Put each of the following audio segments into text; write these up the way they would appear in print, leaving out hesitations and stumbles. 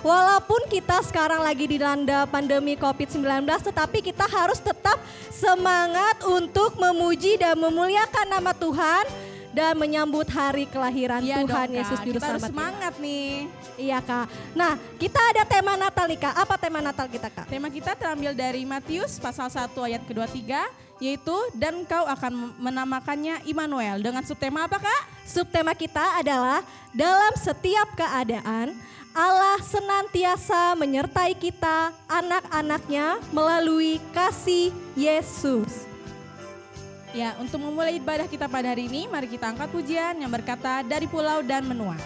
walaupun kita sekarang lagi dilanda pandemi COVID-19, tetapi kita harus tetap semangat untuk memuji dan memuliakan nama Tuhan dan menyambut hari kelahiran Tuhan Yesus Juru Selamat. Kita harus semangat nih. Iya Kak. Nah, kita ada tema Natal nih Kak. Apa tema Natal kita Kak? Tema kita terambil dari Matius pasal 1 ayat ke-23, yaitu dan kau akan menamakannya Immanuel. Dengan subtema apa Kak? Subtema kita adalah dalam setiap keadaan Allah senantiasa menyertai kita, anak-anaknya, melalui kasih Yesus. Ya, untuk memulai ibadah kita pada hari ini, mari kita angkat pujian yang berkata dari pulau dan menua.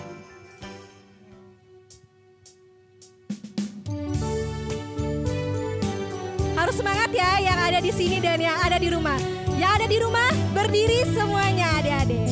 Harus semangat ya yang ada di sini dan yang ada di rumah. Yang ada di rumah berdiri semuanya adik-adik.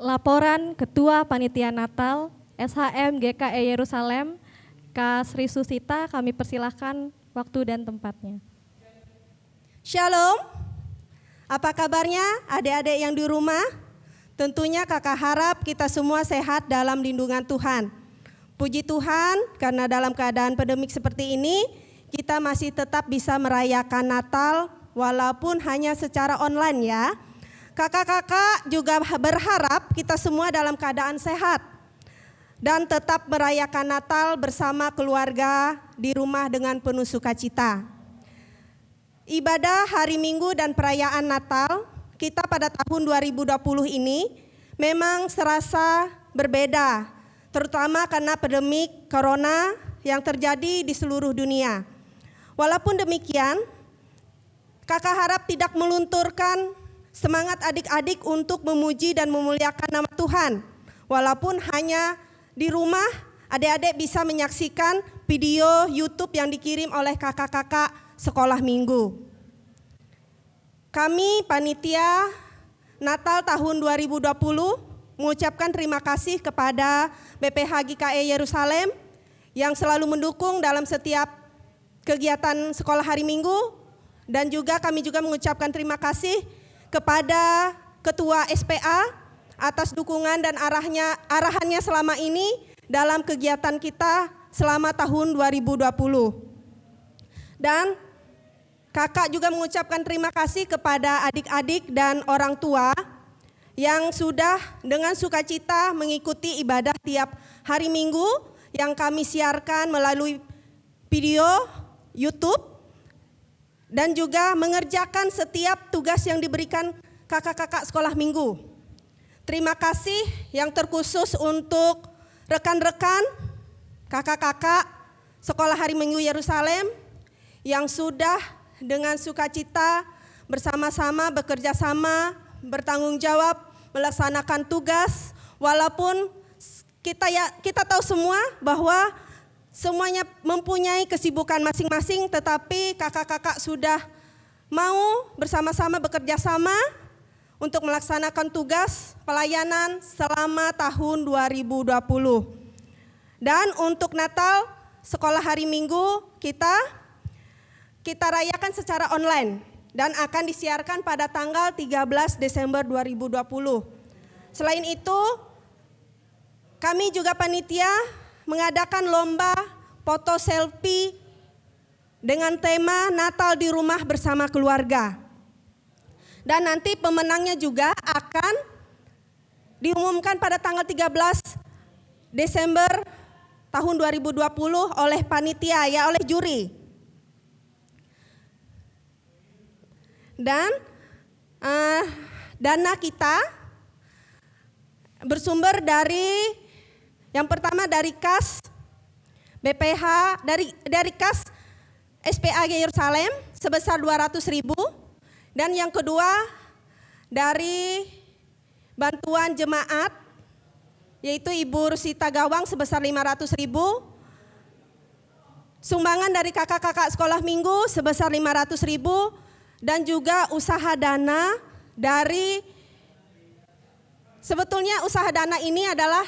Laporan Ketua Panitia Natal SHM GKI Yerusalem, Kak Sri Susita, kami persilahkan waktu dan tempatnya. Shalom, apa kabarnya adik-adik yang di rumah? Tentunya kakak harap kita semua sehat dalam lindungan Tuhan. Puji Tuhan karena dalam keadaan pandemik seperti ini, kita masih tetap bisa merayakan Natal walaupun hanya secara online ya. Kakak-kakak juga berharap kita semua dalam keadaan sehat dan tetap merayakan Natal bersama keluarga di rumah dengan penuh sukacita. Ibadah hari Minggu dan perayaan Natal kita pada tahun 2020 ini memang serasa berbeda, terutama karena pandemi Corona yang terjadi di seluruh dunia. Walaupun demikian, kakak harap tidak melunturkan semangat adik-adik untuk memuji dan memuliakan nama Tuhan. Walaupun hanya di rumah, adik-adik bisa menyaksikan video YouTube yang dikirim oleh kakak-kakak sekolah minggu. Kami panitia Natal tahun 2020 mengucapkan terima kasih kepada BPH GKI Yerusalem yang selalu mendukung dalam setiap kegiatan sekolah hari Minggu, dan juga kami juga mengucapkan terima kasih kepada Ketua SPA atas dukungan dan arahannya selama ini dalam kegiatan kita selama tahun 2020. Dan kakak juga mengucapkan terima kasih kepada adik-adik dan orang tua yang sudah dengan sukacita mengikuti ibadah tiap hari Minggu yang kami siarkan melalui video YouTube. dan juga mengerjakan setiap tugas yang diberikan kakak-kakak sekolah minggu. Terima kasih yang terkhusus untuk rekan-rekan kakak-kakak Sekolah Hari Minggu Yerusalem yang sudah dengan sukacita bersama-sama bekerja sama, bertanggung jawab, melaksanakan tugas, walaupun kita tahu semua bahwa semuanya mempunyai kesibukan masing-masing, tetapi kakak-kakak sudah mau bersama-sama bekerja sama untuk melaksanakan tugas pelayanan selama tahun 2020. Dan untuk Natal, Sekolah Hari Minggu kita rayakan secara online dan akan disiarkan pada tanggal 13 Desember 2020. Selain itu, kami juga panitia mengadakan lomba foto selfie dengan tema Natal di Rumah Bersama Keluarga. Dan nanti pemenangnya juga akan diumumkan pada tanggal 13 Desember tahun 2020 oleh panitia, ya, oleh juri. Dan dana kita bersumber dari yang pertama dari kas BPH, dari kas SPAG Yerusalem sebesar 200.000, dan yang kedua dari bantuan jemaat yaitu Ibu Rusita Gawang sebesar 500.000, sumbangan dari kakak-kakak sekolah minggu sebesar 500.000, dan juga usaha dana dari, sebetulnya usaha dana ini adalah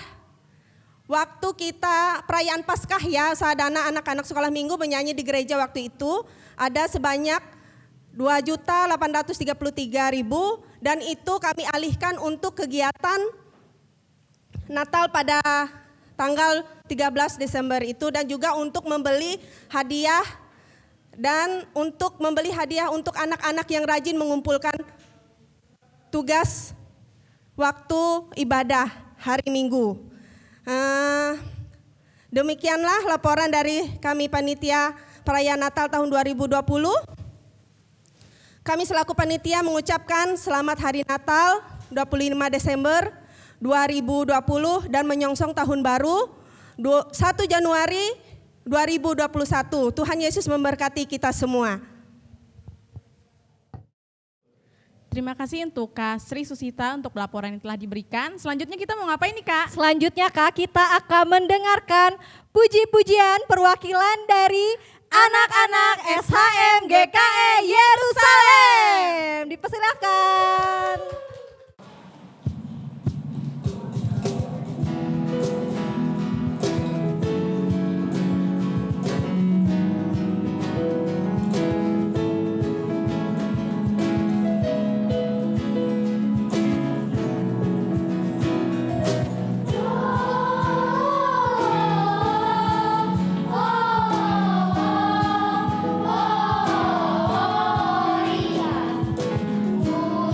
waktu kita perayaan Paskah, ya, usaha dana anak-anak sekolah minggu menyanyi di gereja waktu itu ada sebanyak 2.833.000, dan itu kami alihkan untuk kegiatan Natal pada tanggal 13 Desember itu, dan juga untuk membeli hadiah untuk anak-anak yang rajin mengumpulkan tugas waktu ibadah hari Minggu. Demikianlah laporan dari kami panitia perayaan Natal tahun 2020. Kami selaku panitia mengucapkan selamat Hari Natal 25 Desember 2020 dan menyongsong tahun baru 1 Januari 2021. Tuhan Yesus memberkati kita semua. Terima kasih untuk Kak Sri Susita untuk laporan yang telah diberikan. Selanjutnya kita mau ngapain nih, Kak? Selanjutnya Kak, kita akan mendengarkan puji-pujian perwakilan dari anak-anak SHM GKE Yerusalem. Dipersilakan.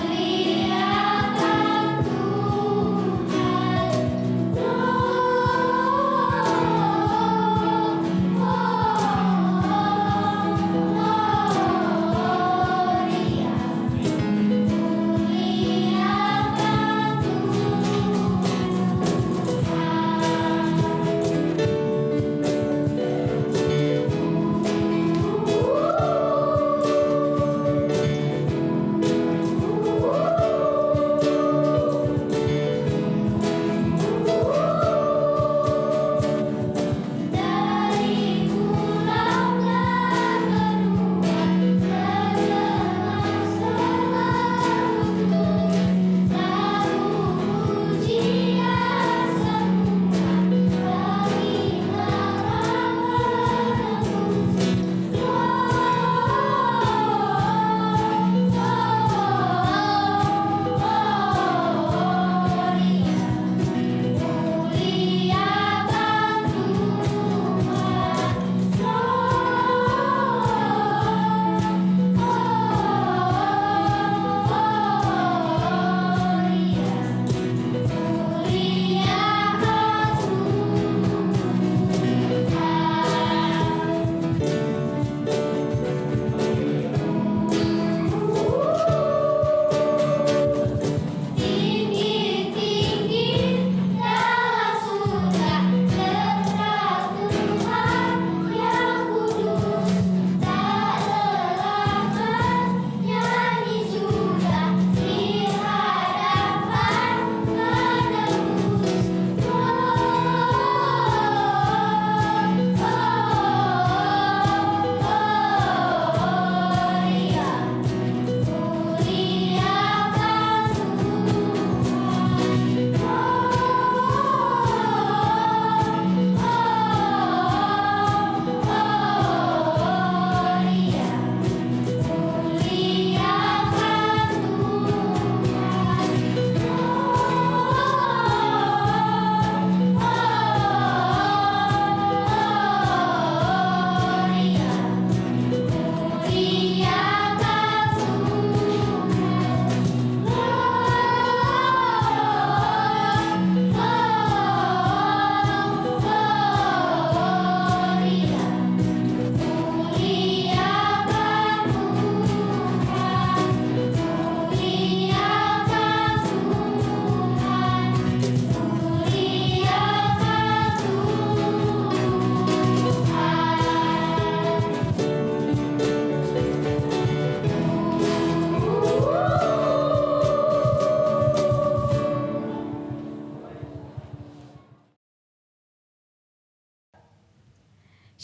Mulia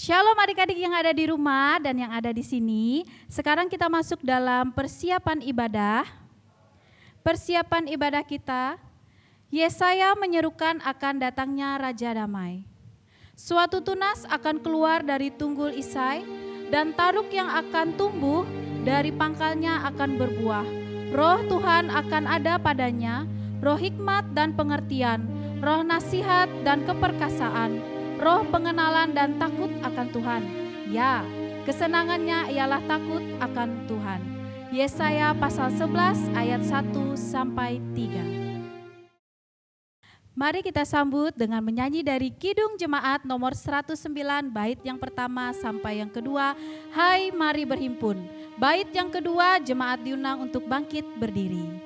Shalom adik-adik yang ada di rumah dan yang ada di sini. Sekarang kita masuk dalam persiapan ibadah. Persiapan ibadah kita, Yesaya menyerukan akan datangnya Raja Damai. Suatu tunas akan keluar dari tunggul Isai dan taruk yang akan tumbuh dari pangkalnya akan berbuah. Roh Tuhan akan ada padanya, roh hikmat dan pengertian, roh nasihat dan keperkasaan, roh pengenalan dan takut akan Tuhan. Ya, kesenangannya ialah takut akan Tuhan. Yesaya pasal 11 ayat 1 sampai 3. Mari kita sambut dengan menyanyi dari Kidung Jemaat nomor 109 bait yang pertama sampai yang kedua. Hai mari berhimpun. Bait yang kedua jemaat diundang untuk bangkit berdiri.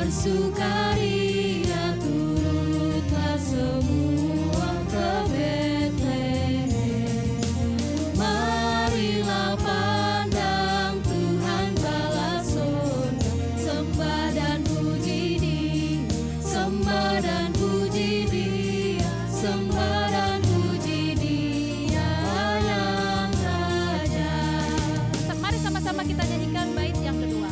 Sukaria turutlah semua ke Betlehem. Marilah pandang Tuhan bala surga, sembah dan puji Dia, sembah dan puji Dia, sembah dan puji Dia yang Raja. Mari sama-sama kita nyanyikan bait yang kedua.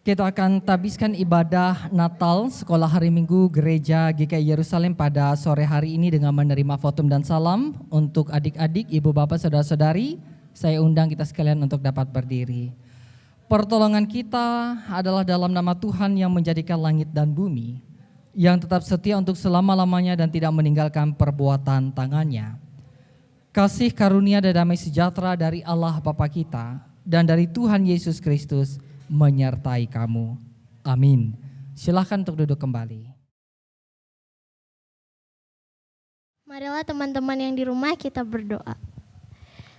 Kita akan tabiskan ibadah Natal Sekolah Hari Minggu Gereja GKI Yerusalem pada sore hari ini dengan menerima votum dan salam. Untuk adik-adik, ibu bapak, saudara-saudari, saya undang kita sekalian untuk dapat berdiri. Pertolongan kita adalah dalam nama Tuhan yang menjadikan langit dan bumi, yang tetap setia untuk selama-lamanya dan tidak meninggalkan perbuatan tangannya. Kasih karunia dan damai sejahtera dari Allah Bapa kita dan dari Tuhan Yesus Kristus menyertai kamu. Amin. Silakan untuk duduk kembali. Marilah teman-teman yang di rumah kita berdoa.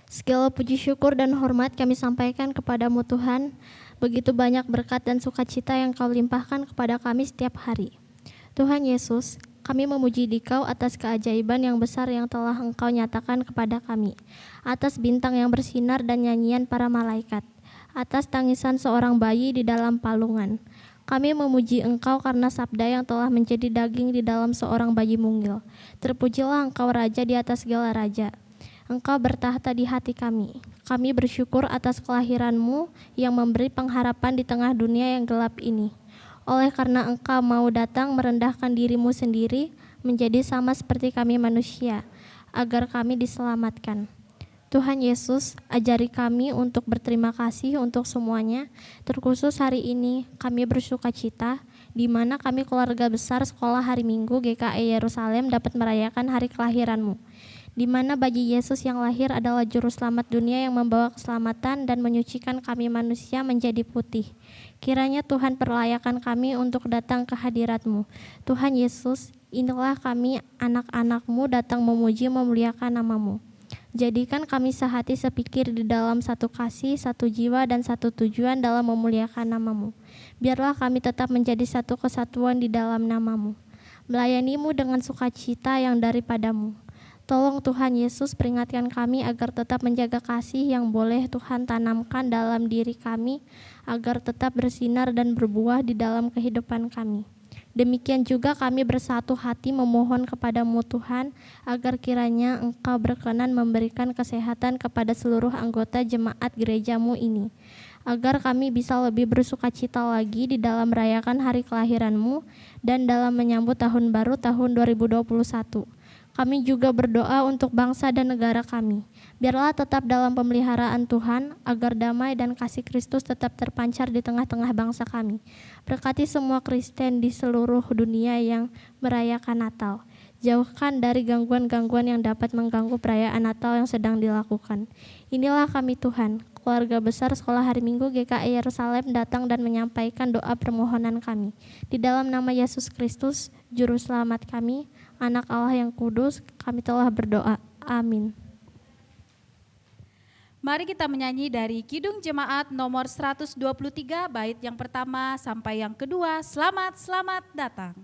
Segala puji syukur dan hormat kami sampaikan kepadamu Tuhan. Begitu banyak berkat dan sukacita yang Kau limpahkan kepada kami setiap hari. Tuhan Yesus, kami memuji Dikau atas keajaiban yang besar yang telah Engkau nyatakan kepada kami. Atas bintang yang bersinar dan nyanyian para malaikat. Atas tangisan seorang bayi di dalam palungan. Kami memuji Engkau karena sabda yang telah menjadi daging di dalam seorang bayi mungil. Terpujilah Engkau Raja di atas segala raja. Engkau bertahta di hati kami. Kami bersyukur atas kelahiran-Mu yang memberi pengharapan di tengah dunia yang gelap ini. Oleh karena Engkau mau datang merendahkan diri-Mu sendiri, menjadi sama seperti kami manusia, agar kami diselamatkan. Tuhan Yesus, ajari kami untuk berterima kasih untuk semuanya, terkhusus hari ini kami bersukacita, di mana kami keluarga besar Sekolah Hari Minggu GKI Yerusalem dapat merayakan hari kelahiran-Mu, di mana bayi Yesus yang lahir adalah juru selamat dunia yang membawa keselamatan dan menyucikan kami manusia menjadi putih. Kiranya Tuhan perlayakan kami untuk datang ke hadirat-Mu. Tuhan Yesus, inilah kami anak-anak-Mu datang memuji memuliakan nama-Mu. Jadikan kami sehati sepikir di dalam satu kasih, satu jiwa, dan satu tujuan dalam memuliakan nama-Mu. Biarlah kami tetap menjadi satu kesatuan di dalam nama-Mu. Melayani-Mu dengan sukacita yang daripada-Mu. Tolong Tuhan Yesus peringatkan kami agar tetap menjaga kasih yang boleh Tuhan tanamkan dalam diri kami, agar tetap bersinar dan berbuah di dalam kehidupan kami. Demikian juga kami bersatu hati memohon kepadamu Tuhan, agar kiranya Engkau berkenan memberikan kesehatan kepada seluruh anggota jemaat gerejamu ini, agar kami bisa lebih bersukacita lagi di dalam merayakan hari kelahiran-Mu dan dalam menyambut tahun baru tahun 2021. Kami juga berdoa untuk bangsa dan negara kami. Biarlah tetap dalam pemeliharaan Tuhan, agar damai dan kasih Kristus tetap terpancar di tengah-tengah bangsa kami. Berkati semua Kristen di seluruh dunia yang merayakan Natal. Jauhkan dari gangguan-gangguan yang dapat mengganggu perayaan Natal yang sedang dilakukan. Inilah kami Tuhan, keluarga besar Sekolah Hari Minggu GKI Yerusalem datang dan menyampaikan doa permohonan kami. Di dalam nama Yesus Kristus, Juru Selamat kami, Anak Allah yang kudus, kami telah berdoa. Amin. Mari kita menyanyi dari Kidung Jemaat nomor 123, bait yang pertama sampai yang kedua. Selamat, selamat datang.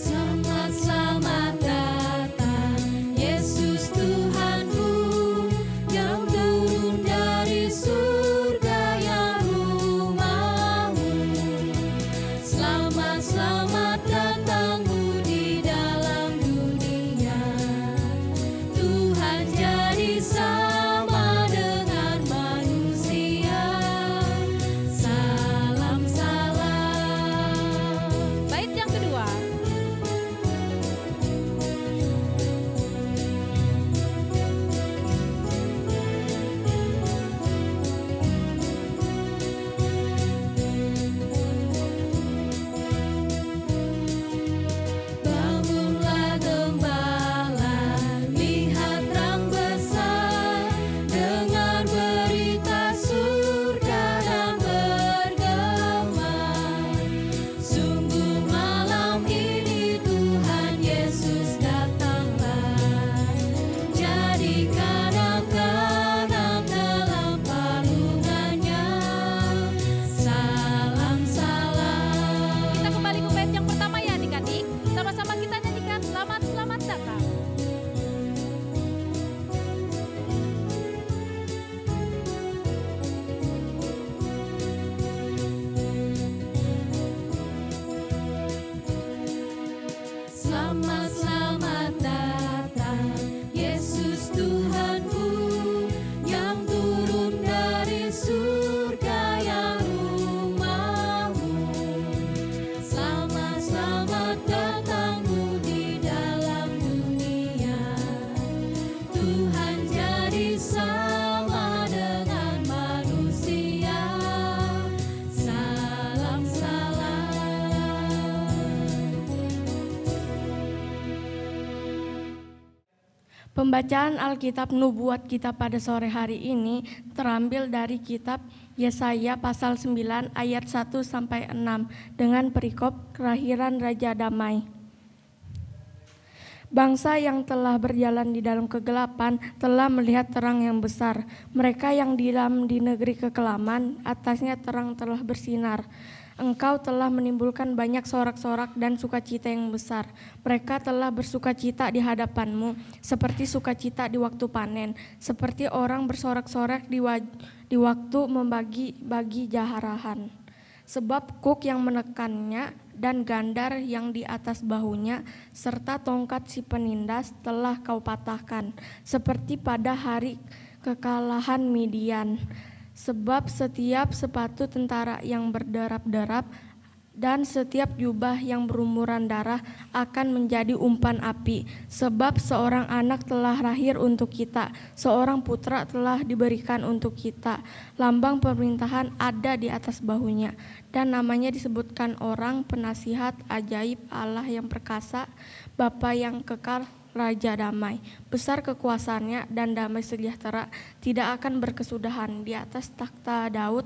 Selamat, selamat datang, Yesus Tuhanku, yang turun dari surga yang rumahmu. Selamat, selamat datangmu di dalam dunia. Tuhan jadi sama dengan manusia. Salam, salam. Bait yang kedua. Bangunlah gembala, lihat terang besar, dengar berita surga dan bergema. Sungguh malam ini Tuhan Yesus datanglah, jadikan anak-anak dalam palungannya. Salam, salam. Kita kembali ke bait yang pertama ya adik-adik. Sama-sama kita nyanyikan selamat, selamat datang. Selamat, selamat datang, Yesus Tuhanku, yang turun dari surga yang rumahmu. Selamat, selamat datangmu di dalam dunia. Tuhan jadi sama dengan manusia. Salam, salam. Pembacaan Alkitab Nubuat kita pada sore hari ini terambil dari kitab Yesaya pasal 9 ayat 1 sampai 6 dengan perikop kelahiran Raja Damai. Bangsa yang telah berjalan di dalam kegelapan telah melihat terang yang besar. Mereka yang diam di negeri kekelaman, atasnya terang telah bersinar. Engkau telah menimbulkan banyak sorak-sorak dan sukacita yang besar. Mereka telah bersukacita di hadapanmu, seperti sukacita di waktu panen, seperti orang bersorak-sorak di waktu membagi-bagi jaharahan. Sebab kuk yang menekannya dan gandar yang di atas bahunya, serta tongkat si penindas telah kau patahkan, seperti pada hari kekalahan Midian. Sebab setiap sepatu tentara yang berderap-derap dan setiap jubah yang berumuran darah akan menjadi umpan api. Sebab seorang anak telah lahir untuk kita, seorang putra telah diberikan untuk kita. Lambang pemerintahan ada di atas bahunya, dan namanya disebutkan Orang Penasihat, Ajaib, Allah yang Perkasa, Bapa yang Kekal, Raja Damai. Besar kekuasaannya dan damai sejahtera tidak akan berkesudahan di atas takhta Daud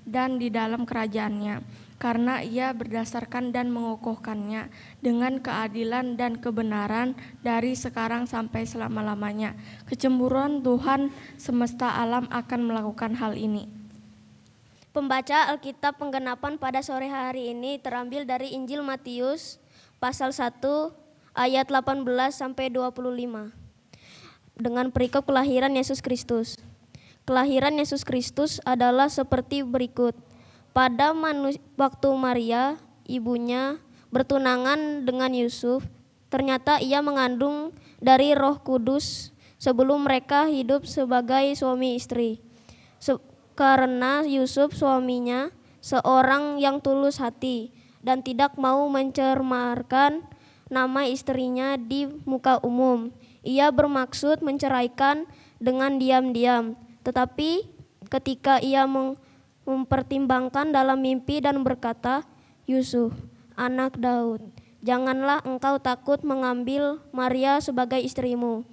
dan di dalam kerajaannya, karena ia berdasarkan dan mengokohkannya dengan keadilan dan kebenaran dari sekarang sampai selama-lamanya. Kecemburuan Tuhan semesta alam akan melakukan hal ini. Pembaca Alkitab penggenapan pada sore hari ini terambil dari Injil Matius pasal 1 ayat 18 sampai 25 dengan perikop kelahiran Yesus Kristus. Kelahiran Yesus Kristus adalah seperti berikut. Pada waktu Maria, ibunya, bertunangan dengan Yusuf, ternyata ia mengandung dari Roh Kudus sebelum mereka hidup sebagai suami istri. Karena Yusuf suaminya seorang yang tulus hati dan tidak mau mencemarkan nama istrinya di muka umum. Ia bermaksud menceraikan dengan diam-diam. Tetapi ketika ia mempertimbangkan dalam mimpi dan berkata, "Yusuf, anak Daud, janganlah engkau takut mengambil Maria sebagai istrimu.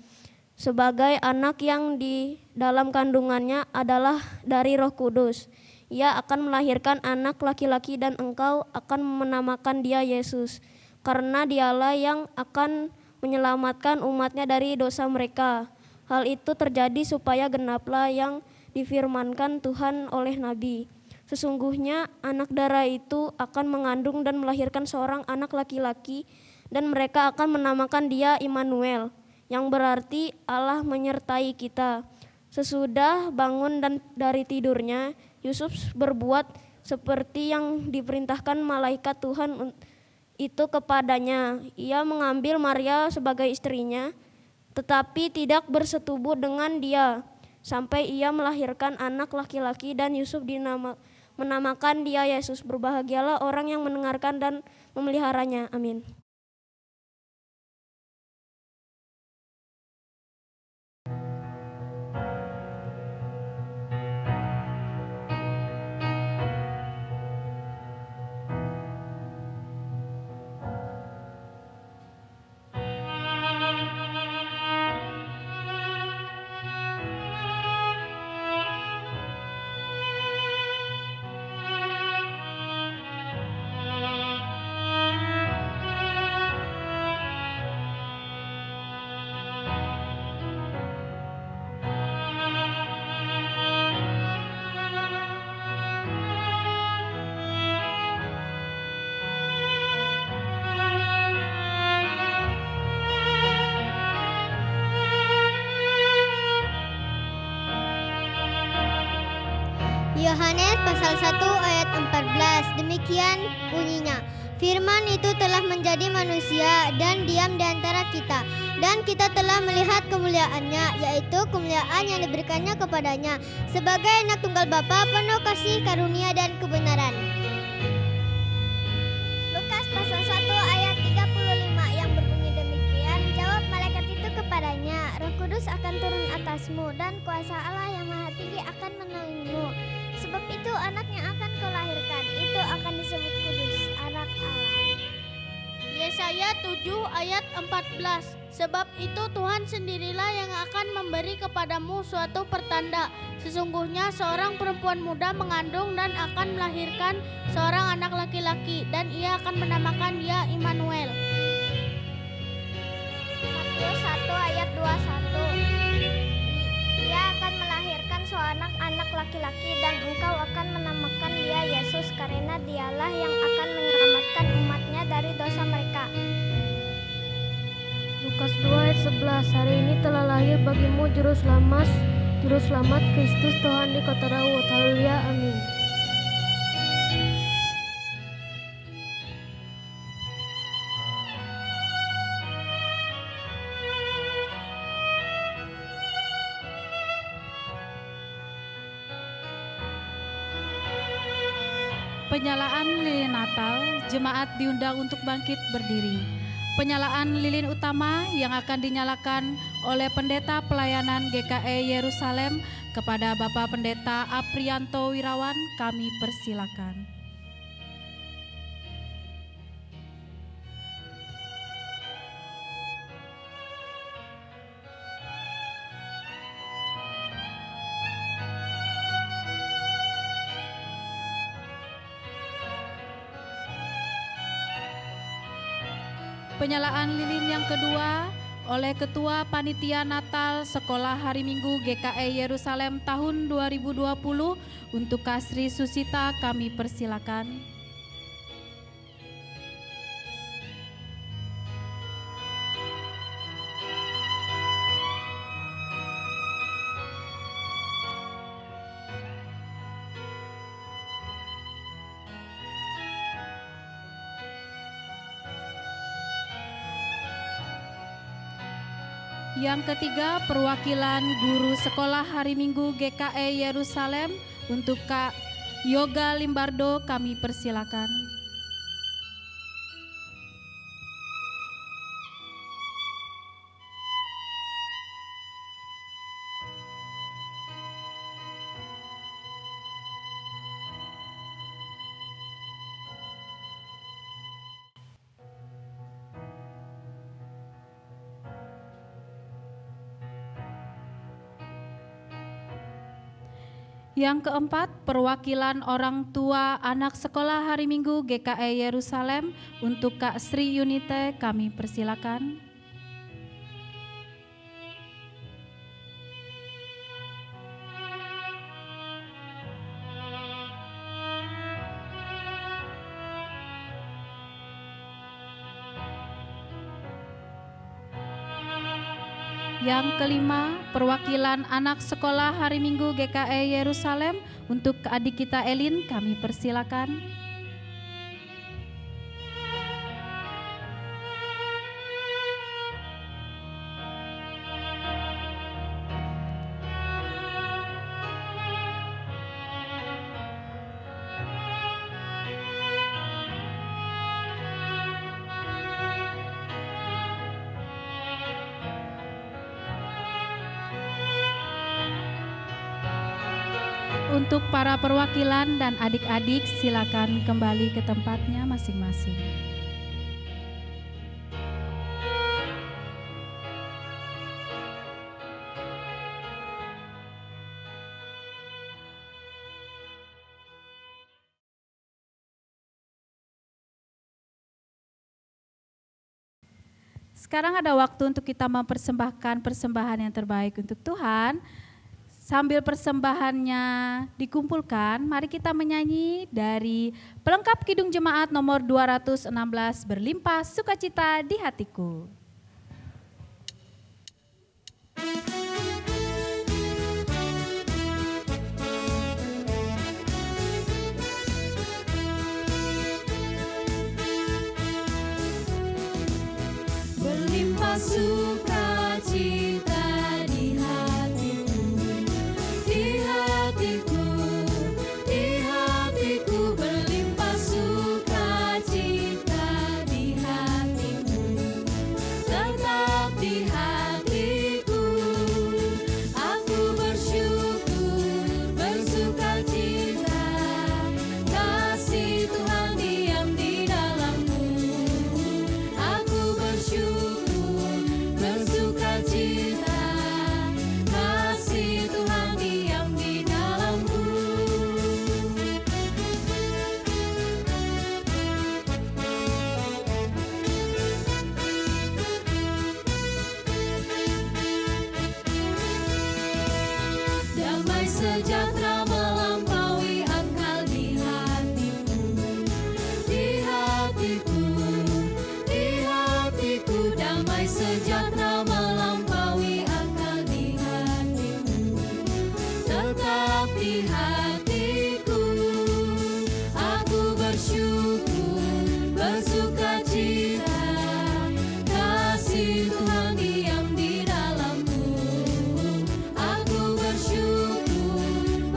Sebagai anak yang di dalam kandungannya adalah dari Roh Kudus. Ia akan melahirkan anak laki-laki dan engkau akan menamakan dia Yesus, karena dialah yang akan menyelamatkan umatnya dari dosa mereka." Hal itu terjadi supaya genaplah yang difirmankan Tuhan oleh Nabi. Sesungguhnya anak darah itu akan mengandung dan melahirkan seorang anak laki-laki, dan mereka akan menamakan dia Immanuel, yang berarti Allah menyertai kita. Sesudah bangun dari tidurnya, Yusuf berbuat seperti yang diperintahkan malaikat Tuhan itu kepadanya. Ia mengambil Maria sebagai istrinya, tetapi tidak bersetubuh dengan dia sampai ia melahirkan anak laki-laki, dan Yusuf menamakan dia Yesus. Berbahagialah orang yang mendengarkan dan memeliharanya. Amin. Yohanes pasal 1 ayat 14, demikian bunyinya. Firman itu telah menjadi manusia dan diam di antara kita, dan kita telah melihat kemuliaannya, yaitu kemuliaan yang diberikannya kepadanya sebagai anak tunggal Bapa, penuh kasih karunia dan kebenaran. Lukas pasal 1 ayat 35 yang berbunyi demikian, jawab malaikat itu kepadanya, Roh Kudus akan turun atasmu dan kuasa Allah yang Maha Tinggi akan menaungimu. Sebab itu anak yang akan kau lahirkan itu akan disebut kudus, anak Allah. Yesaya 7 ayat 14. Sebab itu Tuhan sendirilah yang akan memberi kepadamu suatu pertanda. Sesungguhnya seorang perempuan muda mengandung dan akan melahirkan seorang anak laki-laki, dan ia akan menamakan dia Immanuel. Matius 1 ayat 21. Ia akan melahirkan seorang anak laki-laki, dan engkau akan menamakan dia Yesus, karena dialah yang akan menyelamatkan umatnya dari dosa mereka. Lukas 2 ayat 11, hari ini telah lahir bagimu Juru Selamat Kristus Tuhan di kota Daud. Haleluya, amin. Penyalaan lilin Natal, jemaat diundang untuk bangkit berdiri. Penyalaan lilin utama yang akan dinyalakan oleh Pendeta Pelayanan GKI Yerusalem kepada Bapak Pendeta Aprianto Wirawan, kami persilakan. Penyalaan lilin yang kedua oleh Ketua Panitia Natal Sekolah Hari Minggu GKI Yerusalem tahun 2020 untuk Kak Sri Susita kami persilakan. Yang ketiga, perwakilan guru sekolah hari Minggu GKI Yerusalem untuk Kak Yoga Limbardo kami persilakan. Yang keempat, perwakilan orang tua anak sekolah hari Minggu GKI Yerusalem untuk Kak Sri Yunite kami persilakan. Yang kelima, perwakilan anak sekolah hari Minggu GKI Yerusalem untuk adik kita Elin kami persilakan. Untuk para perwakilan dan adik-adik silakan kembali ke tempatnya masing-masing. Sekarang ada waktu untuk kita mempersembahkan persembahan yang terbaik untuk Tuhan. Sambil persembahannya dikumpulkan, mari kita menyanyi dari pelengkap Kidung Jemaat nomor 216, Berlimpah Sukacita di Hatiku. Berlimpah sukacita di hatiku, berlimpah sukacita di hatiku, tetap di hatiku. Aku bersyukur, bersukacita, kasih Tuhan diam di dalammu. Aku bersyukur, bersukacita, kasih Tuhan diam di dalamku. Damai sejahtera melampaui akal di hatiku, di hatiku, di hatiku. Damai sejahtera melampaui akal di hatiku, tetap di hatiku. Aku bersyukur, bersukacita, kasih Tuhan diam di dalamku. Aku bersyukur,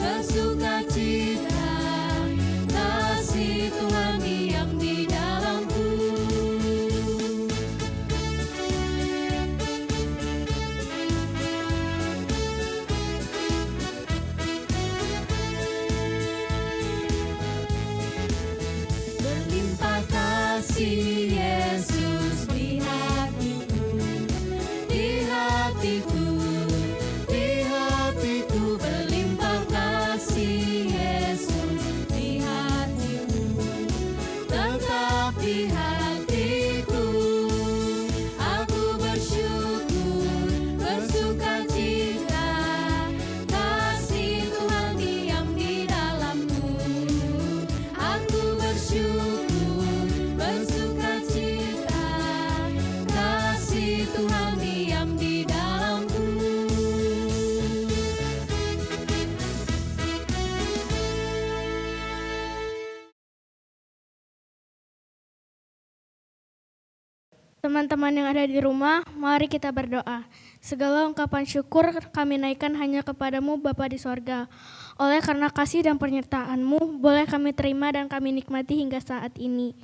Teman-teman yang ada di rumah, mari kita berdoa. Segala ungkapan syukur kami naikkan hanya kepadamu Bapa di sorga. Oleh karena kasih dan penyertaan-Mu, boleh kami terima dan kami nikmati hingga saat ini.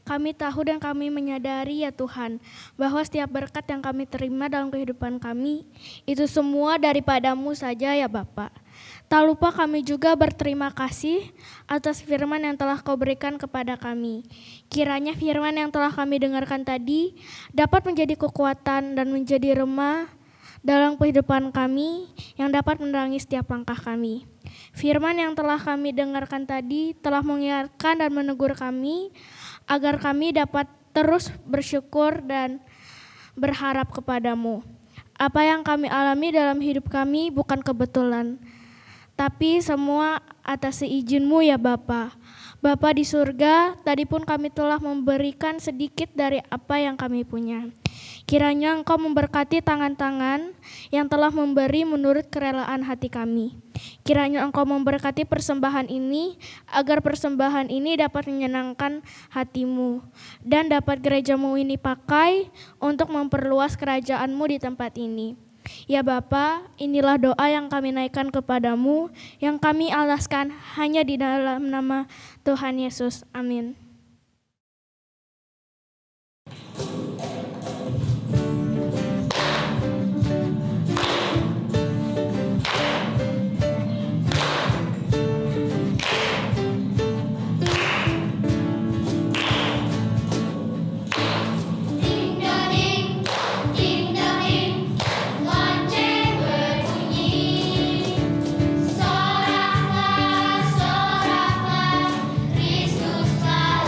Kami tahu dan kami menyadari ya Tuhan, bahwa setiap berkat yang kami terima dalam kehidupan kami, itu semua daripada-Mu saja ya Bapa. Tak lupa kami juga berterima kasih atas firman yang telah Kau berikan kepada kami. Kiranya firman yang telah kami dengarkan tadi dapat menjadi kekuatan dan menjadi remah dalam kehidupan kami yang dapat menerangi setiap langkah kami. Firman yang telah kami dengarkan tadi telah mengingatkan dan menegur kami agar kami dapat terus bersyukur dan berharap kepadamu. Apa yang kami alami dalam hidup kami bukan kebetulan, tapi semua atas seizin-Mu ya Bapa. Bapa di surga, tadi pun kami telah memberikan sedikit dari apa yang kami punya. Kiranya Engkau memberkati tangan-tangan yang telah memberi menurut kerelaan hati kami. Kiranya Engkau memberkati persembahan ini, agar persembahan ini dapat menyenangkan hati-Mu, dan dapat gereja-Mu ini pakai untuk memperluas kerajaan-Mu di tempat ini. Ya Bapa, inilah doa yang kami naikkan kepadamu, yang kami alaskan hanya di dalam nama Tuhan Yesus. Amin. Soraklah, Kristus telah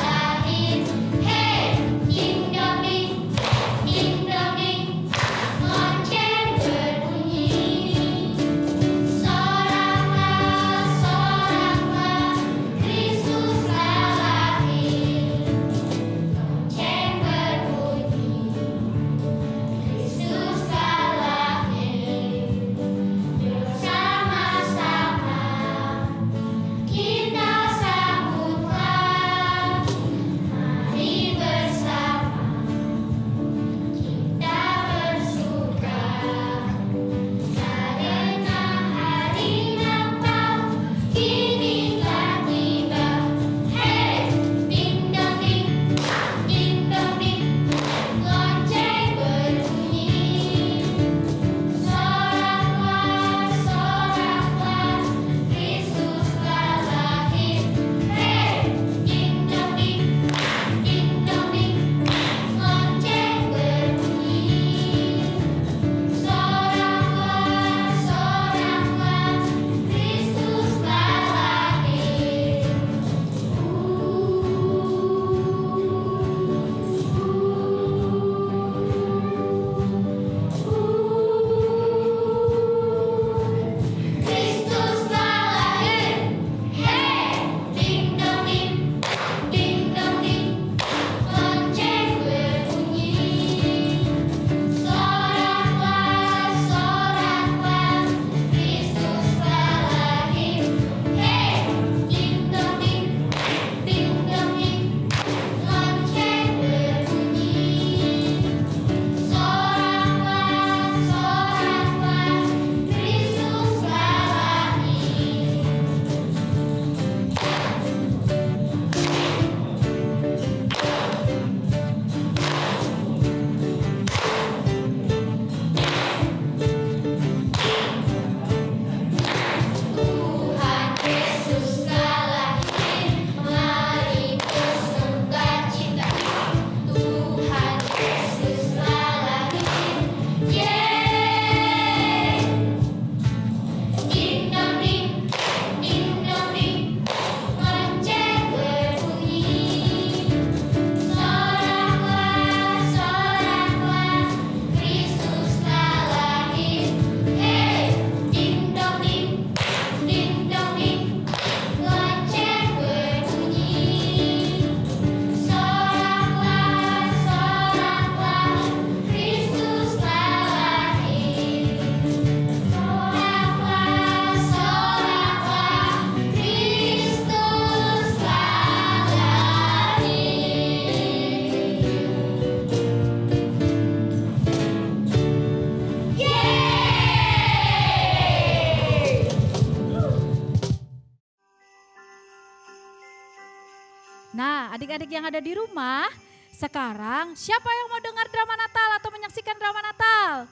adik-adik yang ada di rumah, sekarang siapa yang mau dengar drama Natal atau menyaksikan drama Natal?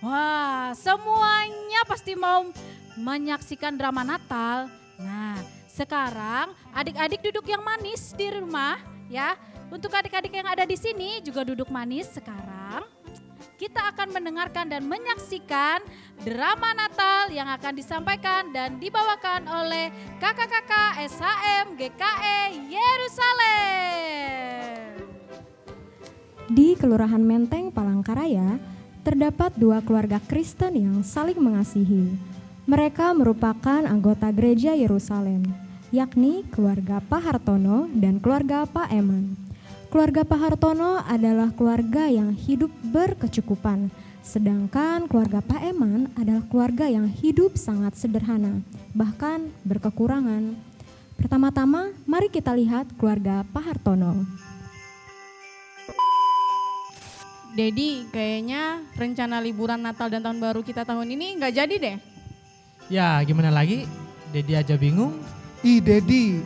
Wah, semuanya pasti mau menyaksikan drama Natal. Nah, sekarang adik-adik duduk yang manis di rumah ya. Untuk adik-adik yang ada di sini juga duduk manis sekarang. Kita akan mendengarkan dan menyaksikan drama Natal yang akan disampaikan dan dibawakan oleh kakak-kakak SHM GKE Yerusalem. Di Kelurahan Menteng, Palangkaraya, terdapat 2 keluarga Kristen yang saling mengasihi. Mereka merupakan anggota gereja Yerusalem, yakni keluarga Pak Hartono dan keluarga Pak Eman. Keluarga Pak Hartono adalah keluarga yang hidup berkecukupan, sedangkan keluarga Pak Eman adalah keluarga yang hidup sangat sederhana, bahkan berkekurangan. Pertama-tama, mari kita lihat keluarga Pak Hartono. Dedi, kayaknya rencana liburan Natal dan Tahun Baru kita tahun ini nggak jadi deh. Ya gimana lagi, Dedi aja bingung. Ih Dedi,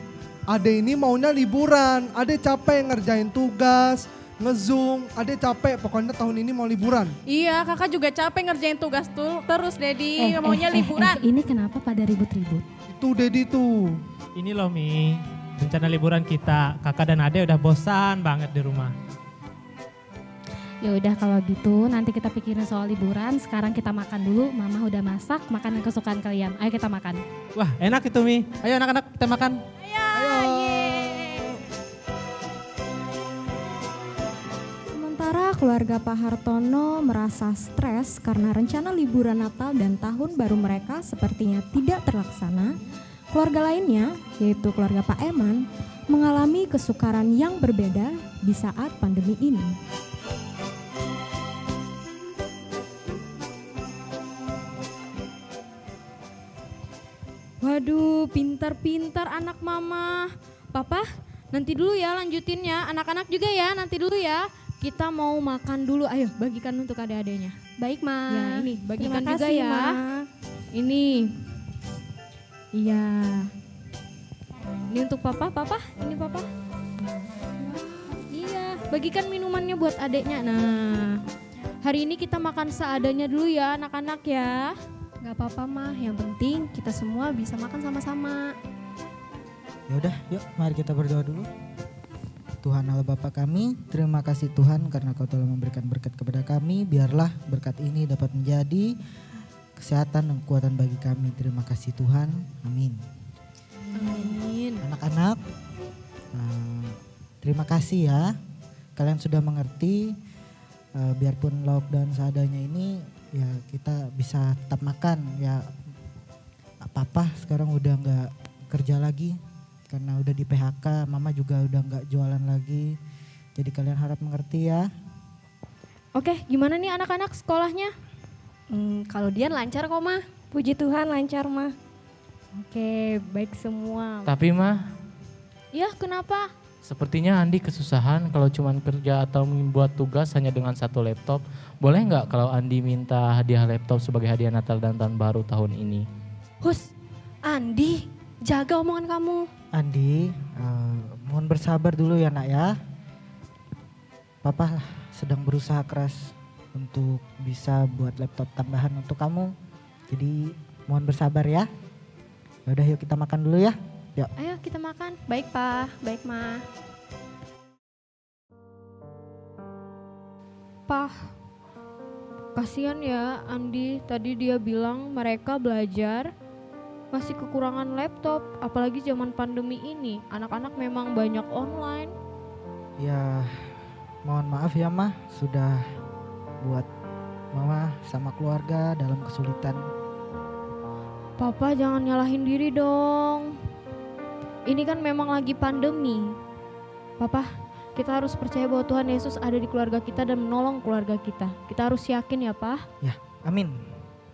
Ade ini maunya liburan, Ade capek ngerjain tugas, nge-zoom, Ade capek pokoknya tahun ini mau liburan. Iya, kakak juga capek ngerjain tugas terus Dedi, maunya liburan. Ini kenapa pada ribut-ribut? Itu Dedi tuh. Ini loh Mi, rencana liburan kita, kakak dan Ade udah bosan banget di rumah. Ya udah kalau gitu nanti kita pikirin soal liburan. Sekarang kita makan dulu. Mama udah masak makanan kesukaan kalian. Ayo kita makan. Wah enak itu Mi, ayo anak-anak kita makan. Sementara keluarga Pak Hartono merasa stres karena rencana liburan Natal dan Tahun Baru mereka sepertinya tidak terlaksana. Keluarga lainnya, yaitu keluarga Pak Eman, mengalami kesukaran yang berbeda di saat pandemi ini. Waduh, pintar-pintar anak mama. Papa, nanti dulu ya lanjutinnya. Anak-anak juga ya, nanti dulu ya. Kita mau makan dulu, ayo bagikan untuk adik-adiknya. Baik, Ma. Ya ini, bagikan Terima juga kasih, ya. Ma. Ini. Iya. Ini untuk papa, ini papa. Iya, bagikan minumannya buat adeknya. Nah, hari ini kita makan seadanya dulu ya anak-anak ya. Gak apa-apa mah, yang penting kita semua bisa makan sama-sama. Ya udah, yuk mari kita berdoa dulu. Tuhan Allah Bapa kami, terima kasih Tuhan karena Kau telah memberikan berkat kepada kami. Biarlah berkat ini dapat menjadi kesehatan dan kekuatan bagi kami. Terima kasih Tuhan, amin. Amin. Anak-anak, terima kasih ya. Kalian sudah mengerti, biarpun lockdown seadanya ini, ya kita bisa tetap makan. Ya papa sekarang udah nggak kerja lagi karena udah di PHK, mama juga udah nggak jualan lagi. Jadi kalian harap mengerti ya. Oke, gimana nih anak-anak sekolahnya? Kalau Dian lancar kok mah. Puji Tuhan lancar mah. Oke, baik semua. Tapi mah, Ya, kenapa? sepertinya Andi kesusahan kalau cuma kerja atau membuat tugas hanya dengan 1 laptop. Boleh nggak kalau Andi minta hadiah laptop sebagai hadiah Natal dan Tahun Baru tahun ini? Hus, Andi, jaga omongan kamu. Andi, mohon bersabar dulu ya nak ya. Papa sedang berusaha keras untuk bisa buat laptop tambahan untuk kamu. Jadi mohon bersabar ya. Yaudah yuk kita makan dulu ya. Yuk. Ayo kita makan. Baik, Pa. Baik, Ma. Pa, kasihan ya Andi. Tadi dia bilang mereka belajar masih kekurangan laptop. Apalagi zaman pandemi ini. Anak-anak memang banyak online. Ya mohon maaf ya mah sudah buat mama sama keluarga dalam kesulitan. Papa jangan nyalahin diri dong. Ini kan memang lagi pandemi. Papa, kita harus percaya bahwa Tuhan Yesus ada di keluarga kita dan menolong keluarga kita. Kita harus yakin ya, Pak. Ya, amin.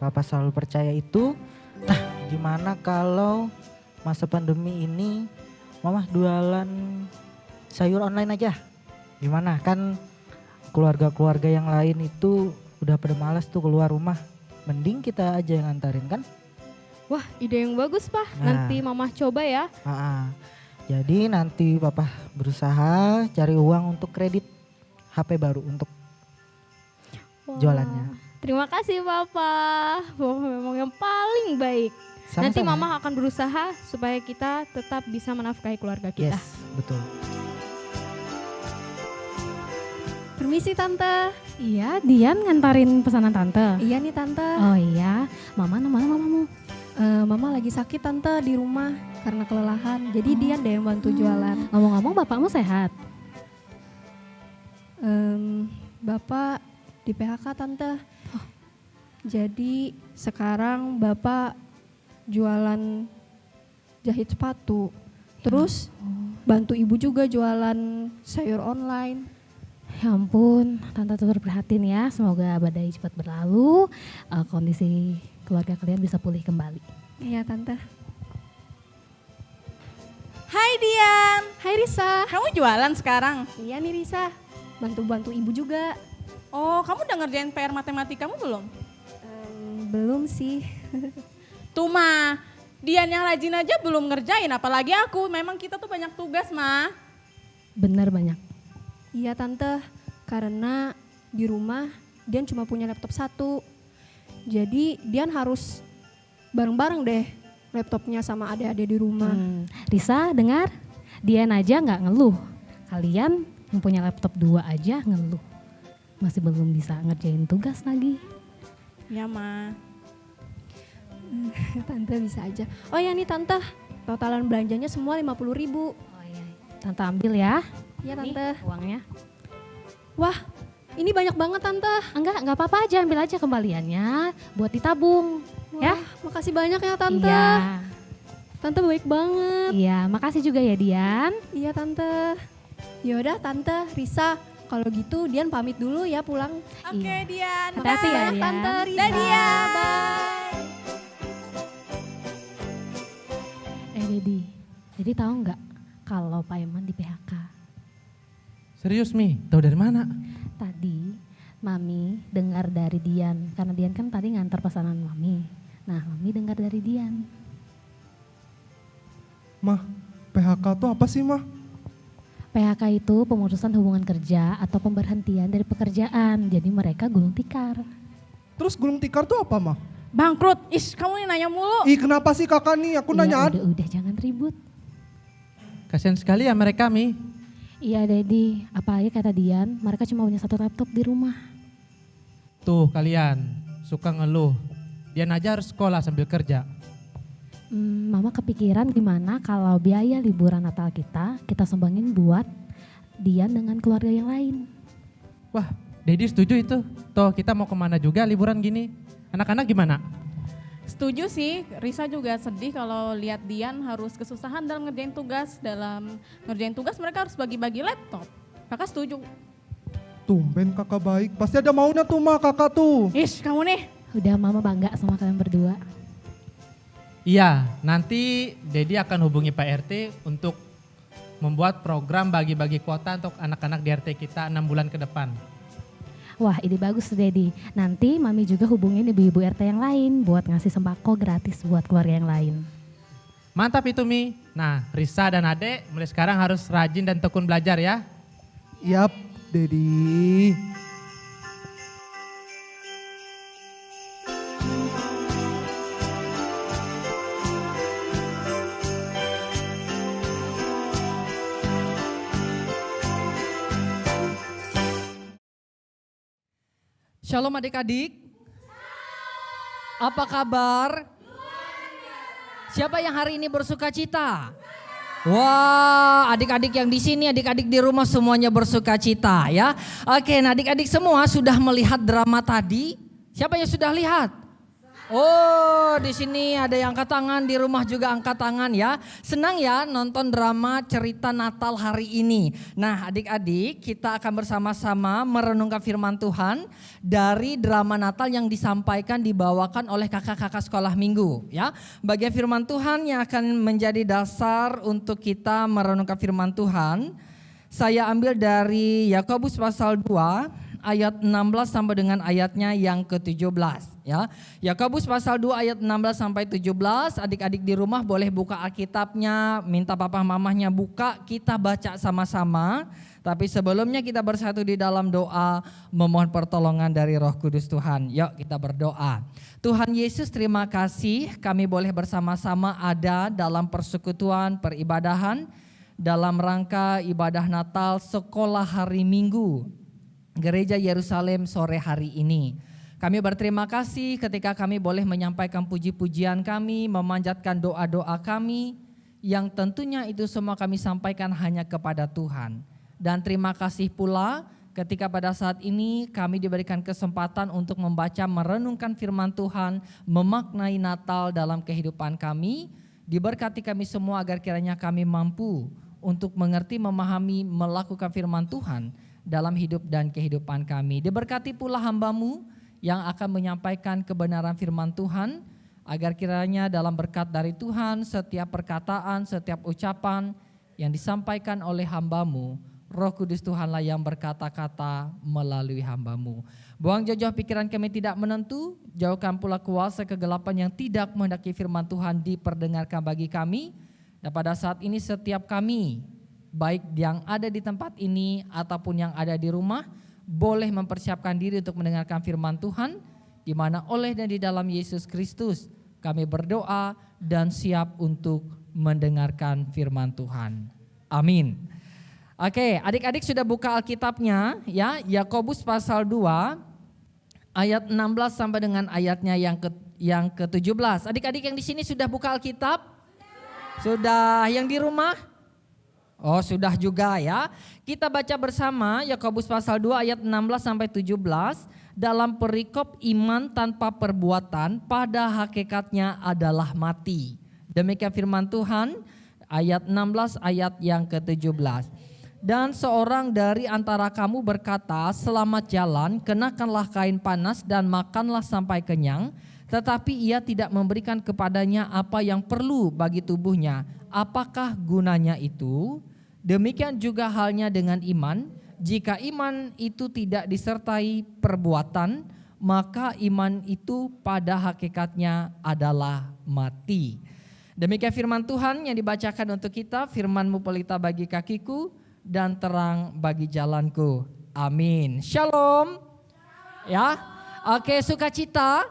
Papa selalu percaya itu. Nah, gimana kalau masa pandemi ini mama jualan sayur online aja? Gimana? Kan keluarga-keluarga yang lain itu udah pada malas tuh keluar rumah. Mending kita aja yang ngantarin kan? Wah, ide yang bagus, Pak. Nah. Nanti Mama coba ya. Jadi nanti Papa berusaha cari uang untuk kredit HP baru untuk jualannya. Terima kasih Papa. Bapak memang yang paling baik. Sama-sama. Nanti Mama akan berusaha supaya kita tetap bisa menafkahi keluarga kita. Yes, betul. Permisi Tante. Iya, Dian ngantarin pesanan Tante. Iya nih Tante. Oh iya, Mama mana mamamu? Mama lagi sakit Tante di rumah karena kelelahan. Jadi Dian deh yang bantu jualan. Ngomong-ngomong bapakmu sehat? Bapak di PHK Tante. Jadi sekarang Bapak jualan jahit sepatu. Terus bantu ibu juga jualan sayur online. Ya ampun, Tante turut prihatin ya. Semoga badai cepat berlalu, kondisi keluarga kalian bisa pulih kembali. Iya Tante. Hai Dian. Hai Risa. Kamu jualan sekarang? Iya nih Risa, bantu-bantu ibu juga. Oh, kamu udah ngerjain PR matematikamu belum? Belum sih. Tuh Ma, Dian yang rajin aja belum ngerjain, apalagi aku. Memang kita tuh banyak tugas, Ma. Bener banyak. Iya Tante, karena di rumah Dian cuma punya laptop 1. Jadi Dian harus bareng-bareng deh laptopnya sama adik-adik di rumah. Risa dengar, Dian aja nggak ngeluh. Kalian yang punya laptop 2 aja ngeluh. Masih belum bisa ngerjain tugas lagi. Ya Ma. Tante bisa aja. Oh ya nih Tante, totalan belanjanya semua 50.000. Tante ambil ya. Iya Tante. Nih, uangnya. Wah, ini banyak banget Tante. Enggak apa-apa aja, ambil aja kembaliannya buat ditabung. Wah, makasih banyak ya Tante. Iya. Tante baik banget. Iya, makasih juga ya Dian. Iya Tante. Yaudah Tante, Risa, kalau gitu Dian pamit dulu ya pulang. Oke Dian. Makasih ya Dian. Tante Risa. Dah Dian. Dedi, jadi tahu nggak kalau Pak Eman di PHK? Serius Mi, tahu dari mana? Tadi Mami dengar dari Dian, karena Dian kan tadi ngantar pesanan Mami. Nah, Mami dengar dari Dian. Mah, PHK tuh apa sih Mah? PHK itu pemutusan hubungan kerja atau pemberhentian dari pekerjaan. Jadi mereka gulung tikar. Terus gulung tikar tuh apa Mah? Bangkrut. Kamu nih nanya mulu. Ih kenapa sih kakak nih? Aku nanya. Udah jangan ribut. Kasian sekali ya mereka Mi. Iya Dedi, apalagi kata Dian, mereka cuma punya 1 laptop di rumah. Tuh kalian suka ngeluh. Dian aja harus sekolah sambil kerja. Mama kepikiran gimana kalau biaya liburan Natal kita sumbangin buat Dian dengan keluarga yang lain. Wah, Dedi setuju itu. Toh kita mau kemana juga liburan gini. Anak-anak gimana? Setuju sih, Risa juga sedih kalau lihat Dian harus kesusahan dalam ngerjain tugas. Dalam ngerjain tugas mereka harus bagi-bagi laptop. Kakak setuju. Tumben kakak baik, pasti ada maunya tuh Mah kakak tuh. Kamu nih. Udah Mama bangga sama kalian berdua. Iya, nanti Dedi akan hubungi Pak RT untuk membuat program bagi-bagi kuota untuk anak-anak di RT kita 6 bulan ke depan. Wah, ide bagus Dedi. Nanti Mami juga hubungin ibu-ibu RT yang lain buat ngasih sembako gratis buat keluarga yang lain. Mantap itu Mi. Nah, Risa dan Ade mulai sekarang harus rajin dan tekun belajar ya. Yap, Dedi. Shalom adik-adik. Apa kabar? Siapa yang hari ini bersuka cita? Wah, adik-adik yang di sini, adik-adik di rumah semuanya bersuka cita ya. Oke, nah adik-adik semua sudah melihat drama tadi? Siapa yang sudah lihat? Oh, di sini ada yang angkat tangan, di rumah juga angkat tangan ya. Senang ya nonton drama cerita Natal hari ini. Nah, adik-adik, kita akan bersama-sama merenungkan firman Tuhan dari drama Natal yang disampaikan dibawakan oleh kakak-kakak sekolah minggu ya. Bagian firman Tuhan yang akan menjadi dasar untuk kita merenungkan firman Tuhan, saya ambil dari Yakobus pasal 2 ayat 16 sampai dengan ayatnya yang ke-17 ya. Yakobus pasal 2 ayat 16 sampai 17. Adik-adik di rumah boleh buka Alkitabnya, minta papa mamahnya buka, kita baca sama-sama. Tapi sebelumnya kita bersatu di dalam doa memohon pertolongan dari Roh Kudus Tuhan. Yuk kita berdoa. Tuhan Yesus, terima kasih kami boleh bersama-sama ada dalam persekutuan peribadahan dalam rangka ibadah Natal sekolah hari Minggu Gereja Yerusalem sore hari ini. Kami berterima kasih ketika kami boleh menyampaikan puji-pujian kami, memanjatkan doa-doa kami yang tentunya itu semua kami sampaikan hanya kepada Tuhan. Dan terima kasih pula ketika pada saat ini kami diberikan kesempatan untuk membaca merenungkan firman Tuhan, memaknai Natal dalam kehidupan kami. Diberkati kami semua agar kiranya kami mampu untuk mengerti, memahami, melakukan firman Tuhan dalam hidup dan kehidupan kami. Diberkati pula hamba-Mu yang akan menyampaikan kebenaran firman Tuhan, agar kiranya dalam berkat dari Tuhan setiap perkataan, setiap ucapan yang disampaikan oleh hamba-Mu, Roh Kudus Tuhanlah yang berkata-kata melalui hamba-Mu. Buang jauh pikiran kami tidak menentu, jauhkan pula kuasa kegelapan yang tidak menghendaki firman Tuhan diperdengarkan bagi kami. Dan pada saat ini setiap kami, baik yang ada di tempat ini ataupun yang ada di rumah, boleh mempersiapkan diri untuk mendengarkan firman Tuhan, di mana oleh dan di dalam Yesus Kristus kami berdoa dan siap untuk mendengarkan firman Tuhan. Amin. Oke, adik-adik sudah buka Alkitabnya ya, Yakobus pasal 2 ayat 16 sampai dengan ayatnya yang ke-17. Adik-adik yang di sini sudah buka Alkitab? Sudah. Yang di rumah? Oh, sudah juga ya. Kita baca bersama Yakobus pasal 2 ayat 16 sampai 17 dalam perikop iman tanpa perbuatan pada hakikatnya adalah mati. Demikian firman Tuhan ayat 16 ayat yang ke-17. Dan seorang dari antara kamu berkata, selamat jalan, kenakanlah kain panas dan makanlah sampai kenyang, tetapi ia tidak memberikan kepadanya apa yang perlu bagi tubuhnya. Apakah gunanya itu? Demikian juga halnya dengan iman. Jika iman itu tidak disertai perbuatan, maka iman itu pada hakikatnya adalah mati. Demikian firman Tuhan yang dibacakan untuk kita. Firman-Mu pelita bagi kakiku dan terang bagi jalanku. Amin. Shalom. Ya. Oke, sukacita.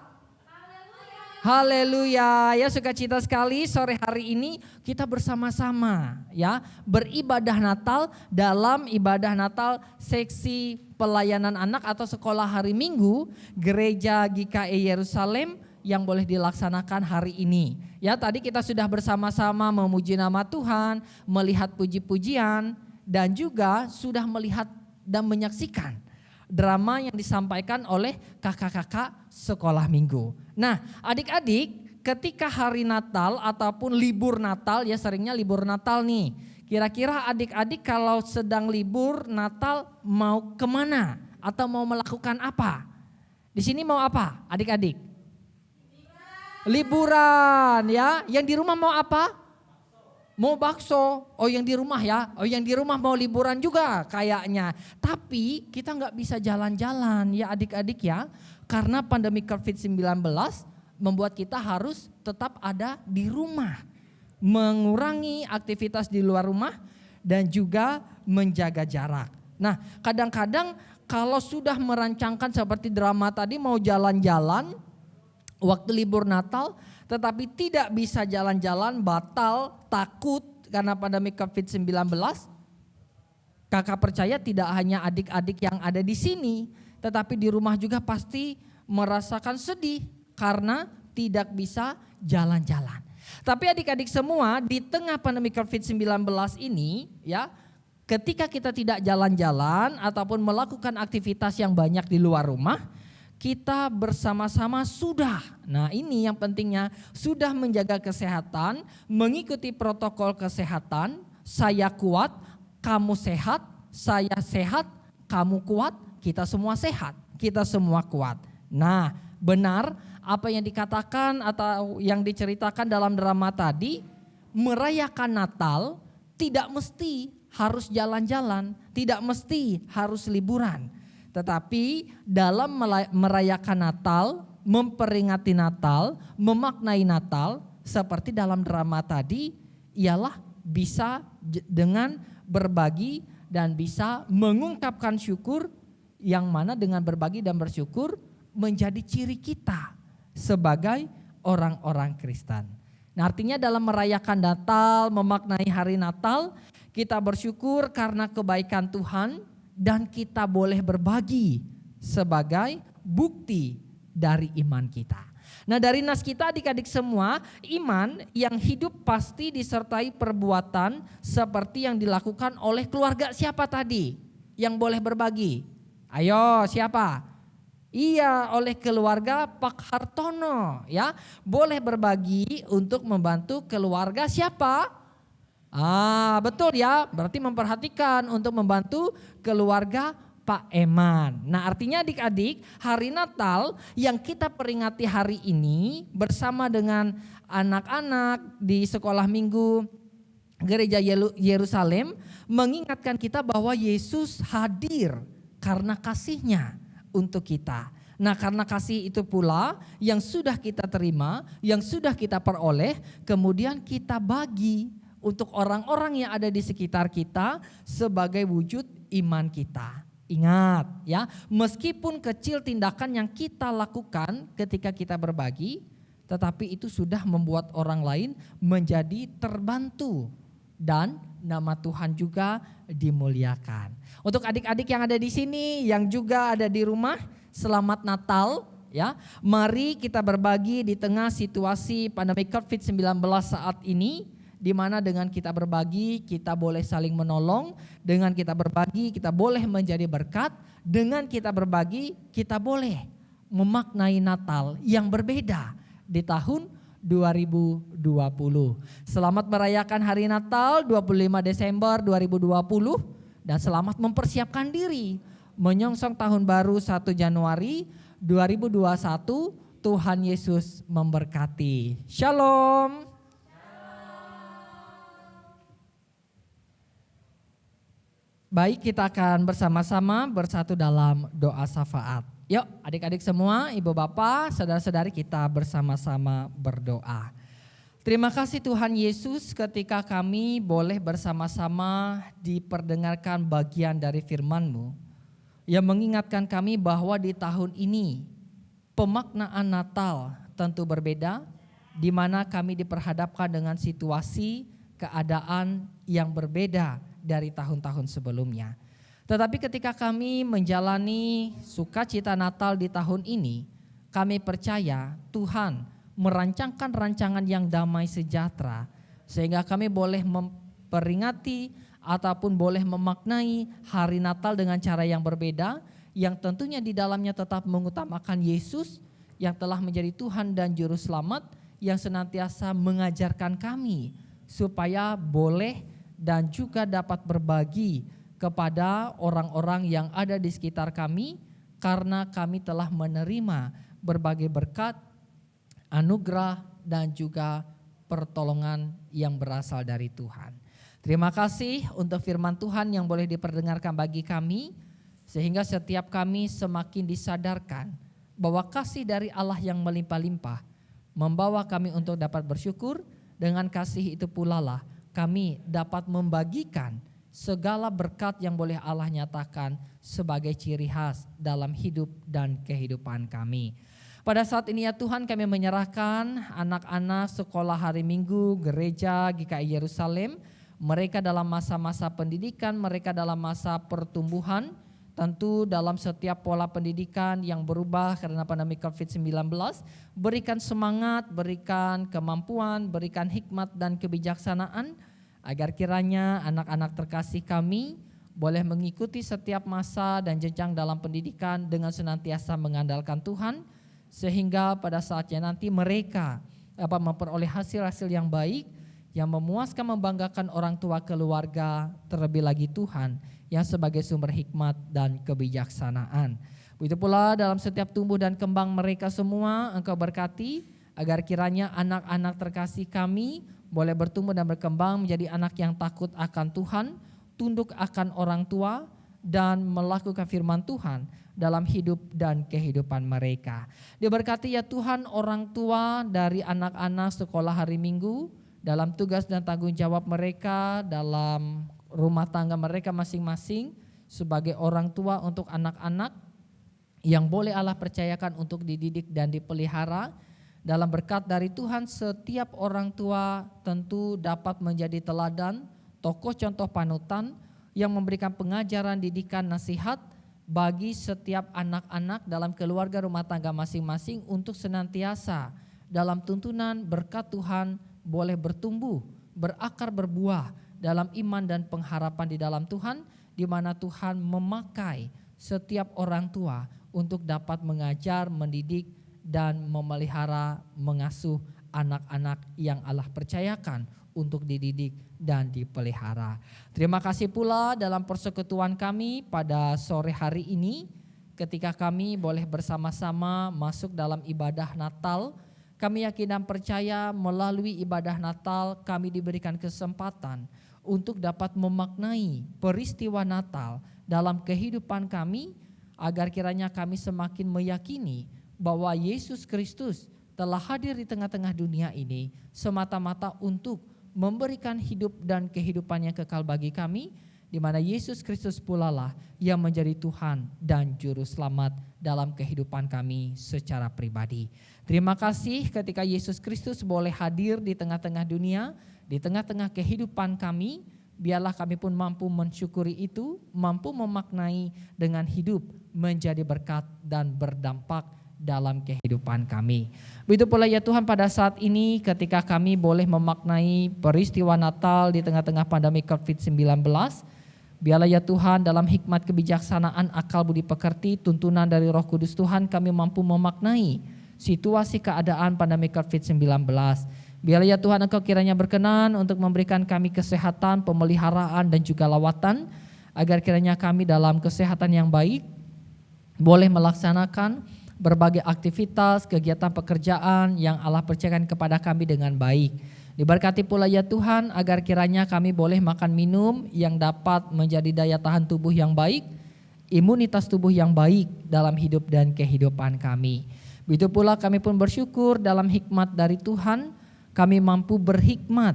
Haleluya. Ya, sukacita sekali sore hari ini kita bersama-sama ya beribadah Natal dalam ibadah Natal seksi pelayanan anak atau sekolah hari Minggu Gereja GKI Yerusalem yang boleh dilaksanakan hari ini. Ya, tadi kita sudah bersama-sama memuji nama Tuhan, melihat puji-pujian, dan juga sudah melihat dan menyaksikan drama yang disampaikan oleh kakak-kakak sekolah minggu. Nah, adik-adik, ketika hari Natal ataupun libur Natal, ya seringnya libur Natal nih. Kira-kira adik-adik kalau sedang libur Natal mau kemana atau mau melakukan apa? Di sini mau apa adik-adik? Liburan ya. Yang di rumah mau apa? Mau bakso, oh yang di rumah ya, oh yang di rumah mau liburan juga kayaknya. Tapi kita nggak bisa jalan-jalan ya adik-adik ya, karena pandemi COVID-19 membuat kita harus tetap ada di rumah. Mengurangi aktivitas di luar rumah dan juga menjaga jarak. Nah, kadang-kadang kalau sudah merancangkan seperti drama tadi mau jalan-jalan waktu libur Natal, tetapi tidak bisa jalan-jalan, batal, takut karena pandemi COVID-19. Kakak percaya tidak hanya adik-adik yang ada di sini, tetapi di rumah juga pasti merasakan sedih karena tidak bisa jalan-jalan. Tapi adik-adik semua, di tengah pandemi COVID-19 ini ya, ketika kita tidak jalan-jalan ataupun melakukan aktivitas yang banyak di luar rumah, kita bersama-sama sudah, nah ini yang pentingnya, sudah menjaga kesehatan, mengikuti protokol kesehatan. Saya kuat, kamu sehat, saya sehat, kamu kuat, kita semua sehat, kita semua kuat. Nah, benar apa yang dikatakan atau yang diceritakan dalam drama tadi, merayakan Natal tidak mesti harus jalan-jalan, tidak mesti harus liburan. Tetapi dalam merayakan Natal, memperingati Natal, memaknai Natal, seperti dalam drama tadi, ialah bisa dengan berbagi dan bisa mengungkapkan syukur, yang mana dengan berbagi dan bersyukur menjadi ciri kita sebagai orang-orang Kristen. Nah, artinya dalam merayakan Natal, memaknai hari Natal, kita bersyukur karena kebaikan Tuhan dan kita boleh berbagi sebagai bukti dari iman kita. Nah, dari nas kita adik-adik semua, iman yang hidup pasti disertai perbuatan seperti yang dilakukan oleh keluarga siapa tadi yang boleh berbagi? Ayo, siapa? Iya, oleh keluarga Pak Hartono ya. Boleh berbagi untuk membantu keluarga siapa? Betul ya, berarti memperhatikan untuk membantu keluarga Pak Eman. Nah, artinya adik-adik, hari Natal yang kita peringati hari ini bersama dengan anak-anak di sekolah minggu Gereja Yerusalem mengingatkan kita bahwa Yesus hadir karena kasih-Nya untuk kita. Nah, karena kasih itu pula yang sudah kita terima, yang sudah kita peroleh, kemudian kita bagi untuk orang-orang yang ada di sekitar kita sebagai wujud iman kita. Ingat ya, meskipun kecil tindakan yang kita lakukan ketika kita berbagi, tetapi itu sudah membuat orang lain menjadi terbantu dan nama Tuhan juga dimuliakan. Untuk adik-adik yang ada di sini, yang juga ada di rumah, selamat Natal ya. Mari kita berbagi di tengah situasi pandemi COVID-19 saat ini, di mana dengan kita berbagi kita boleh saling menolong, dengan kita berbagi kita boleh menjadi berkat, dengan kita berbagi kita boleh memaknai Natal yang berbeda di tahun 2020. Selamat merayakan hari Natal 25 Desember 2020 dan selamat mempersiapkan diri menyongsong tahun baru 1 Januari 2021. Tuhan Yesus memberkati. Shalom. Baik, kita akan bersama-sama bersatu dalam doa syafaat. Yuk adik-adik semua, ibu bapak, saudara-saudari, kita bersama-sama berdoa. Terima kasih Tuhan Yesus ketika kami boleh bersama-sama diperdengarkan bagian dari firman-Mu yang mengingatkan kami bahwa di tahun ini pemaknaan Natal tentu berbeda, di mana kami diperhadapkan dengan situasi keadaan yang berbeda dari tahun-tahun sebelumnya. Tetapi ketika kami menjalani sukacita Natal di tahun ini, kami percaya Tuhan merancangkan rancangan yang damai sejahtera, sehingga kami boleh memperingati ataupun boleh memaknai hari Natal dengan cara yang berbeda, yang tentunya di dalamnya tetap mengutamakan Yesus yang telah menjadi Tuhan dan Juru Selamat, yang senantiasa mengajarkan kami supaya boleh dan juga dapat berbagi kepada orang-orang yang ada di sekitar kami, karena kami telah menerima berbagai berkat, anugerah dan juga pertolongan yang berasal dari Tuhan. Terima kasih untuk firman Tuhan yang boleh diperdengarkan bagi kami, sehingga setiap kami semakin disadarkan bahwa kasih dari Allah yang melimpah-limpah membawa kami untuk dapat bersyukur. Dengan kasih itu pula lah kami dapat membagikan segala berkat yang boleh Allah nyatakan sebagai ciri khas dalam hidup dan kehidupan kami. Pada saat ini ya Tuhan, kami menyerahkan anak-anak sekolah hari Minggu Gereja GKI Yerusalem, mereka dalam masa-masa pendidikan, mereka dalam masa pertumbuhan, tentu dalam setiap pola pendidikan yang berubah karena pandemi COVID-19, berikan semangat, berikan kemampuan, berikan hikmat dan kebijaksanaan, agar kiranya anak-anak terkasih kami boleh mengikuti setiap masa dan jenjang dalam pendidikan dengan senantiasa mengandalkan Tuhan, sehingga pada saatnya nanti mereka dapat memperoleh hasil-hasil yang baik, yang memuaskan, membanggakan orang tua, keluarga, terlebih lagi Tuhan yang sebagai sumber hikmat dan kebijaksanaan. Begitu pula dalam setiap tumbuh dan kembang mereka semua, Engkau berkati agar kiranya anak-anak terkasih kami boleh bertumbuh dan berkembang menjadi anak yang takut akan Tuhan, tunduk akan orang tua, dan melakukan firman Tuhan dalam hidup dan kehidupan mereka. Diberkati ya Tuhan orang tua dari anak-anak sekolah hari Minggu dalam tugas dan tanggung jawab mereka dalam rumah tangga mereka masing-masing sebagai orang tua untuk anak-anak yang boleh Allah percayakan untuk dididik dan dipelihara. Dalam berkat dari Tuhan, setiap orang tua tentu dapat menjadi teladan, tokoh contoh panutan yang memberikan pengajaran, didikan, nasihat bagi setiap anak-anak dalam keluarga rumah tangga masing-masing untuk senantiasa dalam tuntunan berkat Tuhan boleh bertumbuh, berakar, berbuah dalam iman dan pengharapan di dalam Tuhan, di mana Tuhan memakai setiap orang tua untuk dapat mengajar, mendidik, dan memelihara, mengasuh anak-anak yang Allah percayakan untuk dididik dan dipelihara. Terima kasih pula dalam persekutuan kami pada sore hari ini ketika kami boleh bersama-sama masuk dalam ibadah Natal. Kami yakin dan percaya melalui ibadah Natal kami diberikan kesempatan untuk dapat memaknai peristiwa Natal dalam kehidupan kami agar kiranya kami semakin meyakini bahwa Yesus Kristus telah hadir di tengah-tengah dunia ini semata-mata untuk memberikan hidup dan kehidupan yang kekal bagi kami, di mana Yesus Kristus pula lah yang menjadi Tuhan dan Juru Selamat dalam kehidupan kami secara pribadi. Terima kasih ketika Yesus Kristus boleh hadir di tengah-tengah dunia, di tengah-tengah kehidupan kami, biarlah kami pun mampu mensyukuri itu, mampu memaknai dengan hidup menjadi berkat dan berdampak dalam kehidupan kami. Begitu pula ya Tuhan pada saat ini ketika kami boleh memaknai peristiwa Natal di tengah-tengah pandemi COVID-19, biarlah ya Tuhan dalam hikmat kebijaksanaan, akal budi pekerti, tuntunan dari Roh Kudus Tuhan kami mampu memaknai situasi keadaan pandemi COVID-19. Biarlah ya Tuhan Engkau kiranya berkenan untuk memberikan kami kesehatan, pemeliharaan dan juga lawatan, agar kiranya kami dalam kesehatan yang baik boleh melaksanakan berbagai aktivitas, kegiatan pekerjaan yang Allah percayakan kepada kami dengan baik. Diberkati pula ya Tuhan agar kiranya kami boleh makan minum yang dapat menjadi daya tahan tubuh yang baik, imunitas tubuh yang baik dalam hidup dan kehidupan kami. Begitu pula kami pun bersyukur dalam hikmat dari Tuhan, kami mampu berhikmat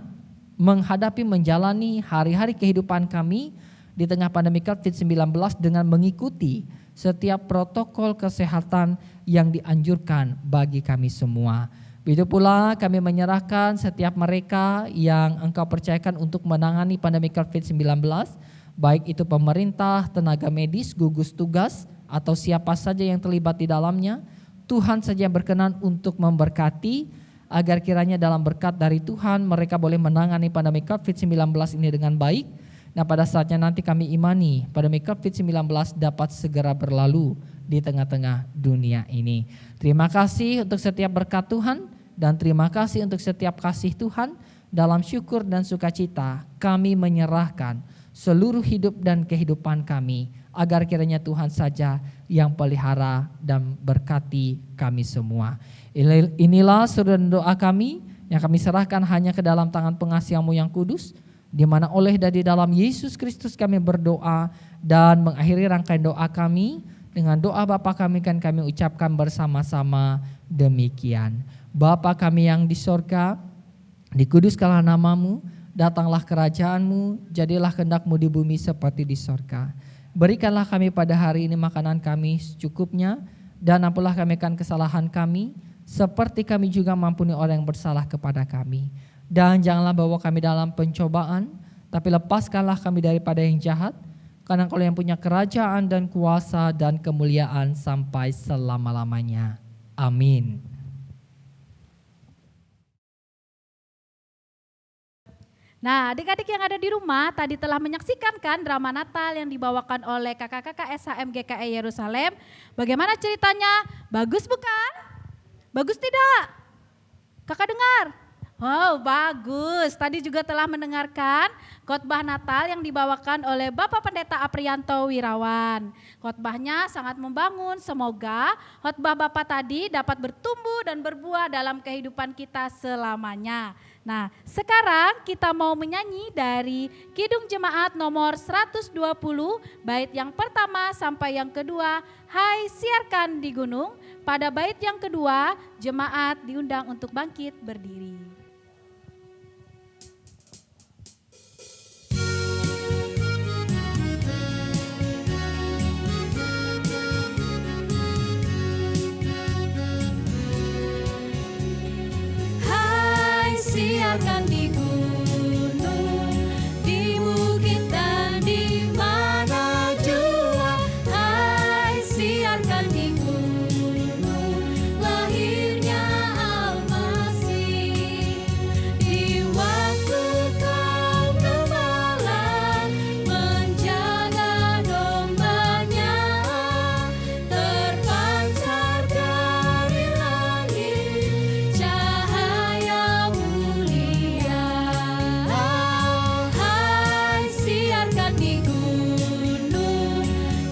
menghadapi menjalani hari-hari kehidupan kami di tengah pandemi COVID-19 dengan mengikuti setiap protokol kesehatan yang dianjurkan bagi kami semua. Begitu pula kami menyerahkan setiap mereka yang Engkau percayakan untuk menangani pandemi COVID-19, baik itu pemerintah, tenaga medis, gugus tugas, atau siapa saja yang terlibat di dalamnya. Tuhan saja yang berkenan untuk memberkati, agar kiranya dalam berkat dari Tuhan mereka boleh menangani pandemi COVID-19 ini dengan baik. Nah pada saatnya nanti kami imani pandemi COVID-19 dapat segera berlalu di tengah-tengah dunia ini. Terima kasih untuk setiap berkat Tuhan dan terima kasih untuk setiap kasih Tuhan. Dalam syukur dan sukacita kami menyerahkan seluruh hidup dan kehidupan kami agar kiranya Tuhan saja yang pelihara dan berkati kami semua. Inilah seruan doa kami yang kami serahkan hanya ke dalam tangan pengasih-Mu yang kudus, di mana oleh dari dalam Yesus Kristus kami berdoa dan mengakhiri rangkaian doa kami dengan doa Bapa kami kan kami ucapkan bersama-sama demikian. Bapa kami yang di sorga, dikuduskanlah nama-Mu, datanglah kerajaan-Mu, jadilah kehendak-Mu di bumi seperti di sorga. Berikanlah kami pada hari ini makanan kami secukupnya, dan ampunlah kami akan kesalahan kami, seperti kami juga mengampuni orang yang bersalah kepada kami. Dan janganlah bawa kami dalam pencobaan, tapi lepaskanlah kami daripada yang jahat, karena Engkau yang punya kerajaan dan kuasa dan kemuliaan sampai selama-lamanya. Amin. Nah, adik-adik yang ada di rumah tadi telah menyaksikan kan drama Natal yang dibawakan oleh kakak-kakak SHM GKI Yerusalem. Bagaimana ceritanya? Bagus bukan? Bagus tidak? Kakak dengar? Oh bagus, tadi juga telah mendengarkan khotbah Natal yang dibawakan oleh Bapak Pendeta Aprianto Wirawan. Khotbahnya sangat membangun, semoga khotbah Bapak tadi dapat bertumbuh dan berbuah dalam kehidupan kita selamanya. Nah, sekarang kita mau menyanyi dari Kidung Jemaat nomor 120, bait yang pertama sampai yang kedua, Hai Siarkan di Gunung. Pada bait yang kedua, jemaat diundang untuk bangkit berdiri. Siarkan di gunung, di bukit dan di mana jua. Hai siarkan di gunung, lahirnya Al-Masih. Di waktu kau gembala menjaga dombanya, terpancar dari langit cahaya mulia. Hai siarkan di gunung,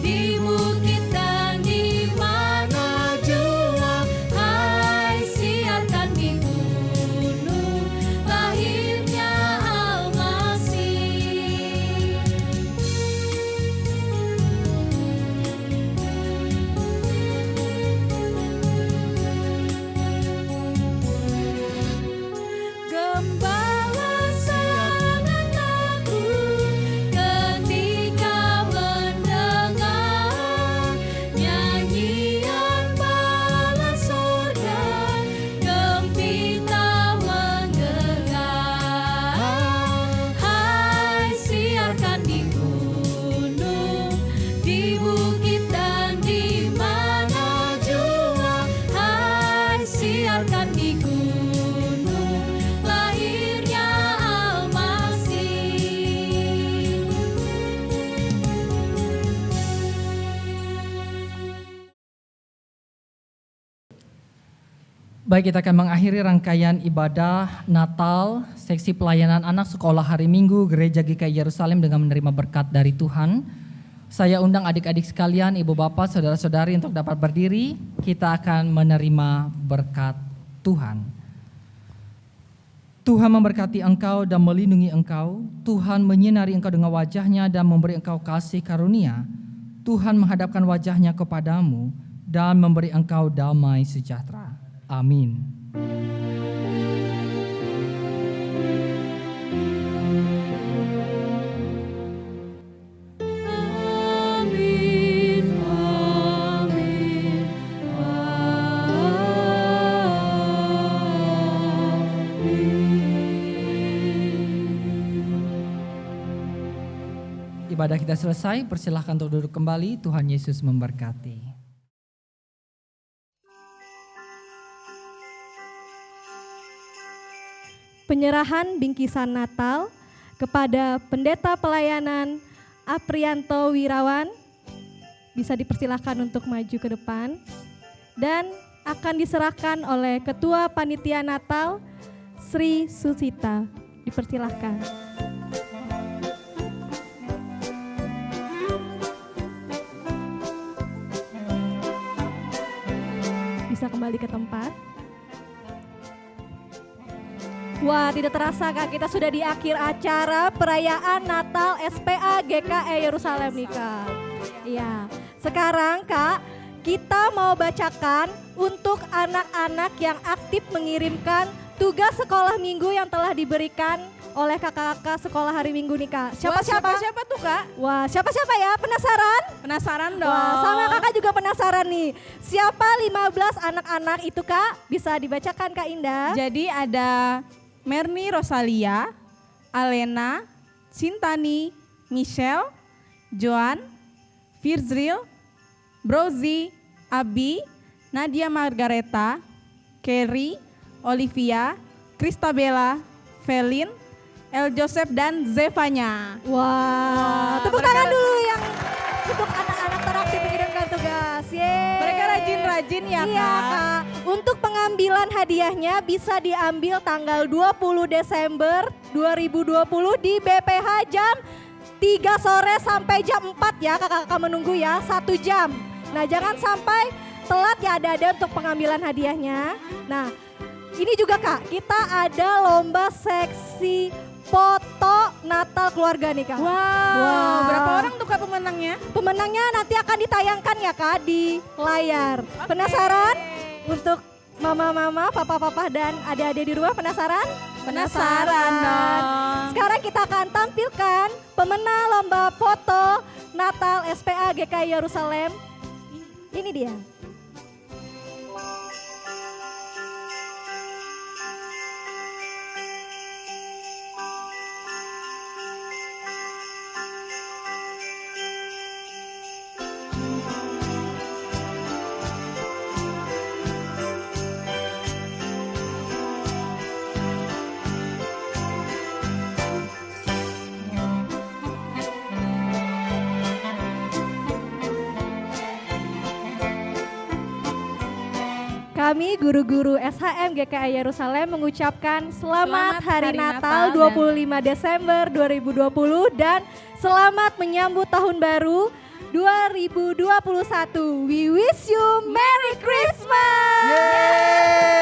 di bukit dan di mana jua. Hai siarkan di gunung, lahirnya Al-Masih. Gembala sangat takut ketika mendengar nyanyian bala sorga, gempita menggelegar. Hai siarkan di gunung, di bukit dan di mana jua. Hai siarkan di gunung, lahirnya Al-Masih. Baik, kita akan mengakhiri rangkaian ibadah Natal, seksi pelayanan anak sekolah hari Minggu Gereja GKI Yerusalem dengan menerima berkat dari Tuhan. Saya undang adik-adik sekalian, ibu bapak, saudara-saudari untuk dapat berdiri. Kita akan menerima berkat Tuhan. Tuhan memberkati engkau dan melindungi engkau. Tuhan menyinari engkau dengan wajahnya dan memberi engkau kasih karunia. Tuhan menghadapkan wajahnya kepadamu dan memberi engkau damai sejahtera. Amin. Amin, amin, Ibadah kita selesai, persilahkan untuk duduk kembali. Tuhan Yesus memberkati. Penyerahan bingkisan Natal kepada Pendeta Pelayanan Aprianto Wirawan bisa dipersilahkan untuk maju ke depan dan akan diserahkan oleh Ketua Panitia Natal Sri Susita. Dipersilahkan. Bisa kembali ke tempat. Wah, tidak terasa Kak, kita sudah di akhir acara perayaan Natal SPA GKI Yerusalem nih Kak. Iya, sekarang Kak, kita mau bacakan untuk anak-anak yang aktif mengirimkan tugas sekolah minggu yang telah diberikan oleh kakak-kakak sekolah hari Minggu nih Kak. Siapa-siapa tuh Kak? Wah, siapa-siapa ya? Penasaran? Penasaran dong. Wah, sama kakak juga penasaran nih. Siapa 15 anak-anak itu Kak? Bisa dibacakan Kak Indah? Jadi ada Merni Rosalia, Alena, Sintani, Michelle, Joan, Firzril, Brozi, Abi, Nadia Margareta, Kerry, Olivia, Kristabella, Felin, El Joseph dan Zevanya. Wah, tepuk tangan dulu yang untuk anak-anak teraktif mengirimkan tugas. Yeay. Mereka rajin-rajin ya Kak. Iya Kak. Untuk pengambilan hadiahnya bisa diambil tanggal 20 Desember 2020 di BPH jam 3 sore sampai jam 4 ya kakak-kakak menunggu ya 1 jam. Nah jangan sampai telat ya ada untuk pengambilan hadiahnya. Nah ini juga Kak, kita ada lomba seksi foto Natal keluarga nih Kak. Wow, berapa orang tuh Kak pemenangnya? Pemenangnya nanti akan ditayangkan ya Kak di layar. Penasaran? Untuk mama-mama, papa-papa dan adik-adik di rumah penasaran? Penasaran dong. Sekarang kita akan tampilkan pemenang lomba foto Natal SPA GKI Yerusalem. Ini dia. Kami guru-guru SHM GKI Yerusalem mengucapkan selamat Hari Natal 25 Desember 2020 dan selamat menyambut tahun baru 2021. We wish you Merry Christmas. Yeay.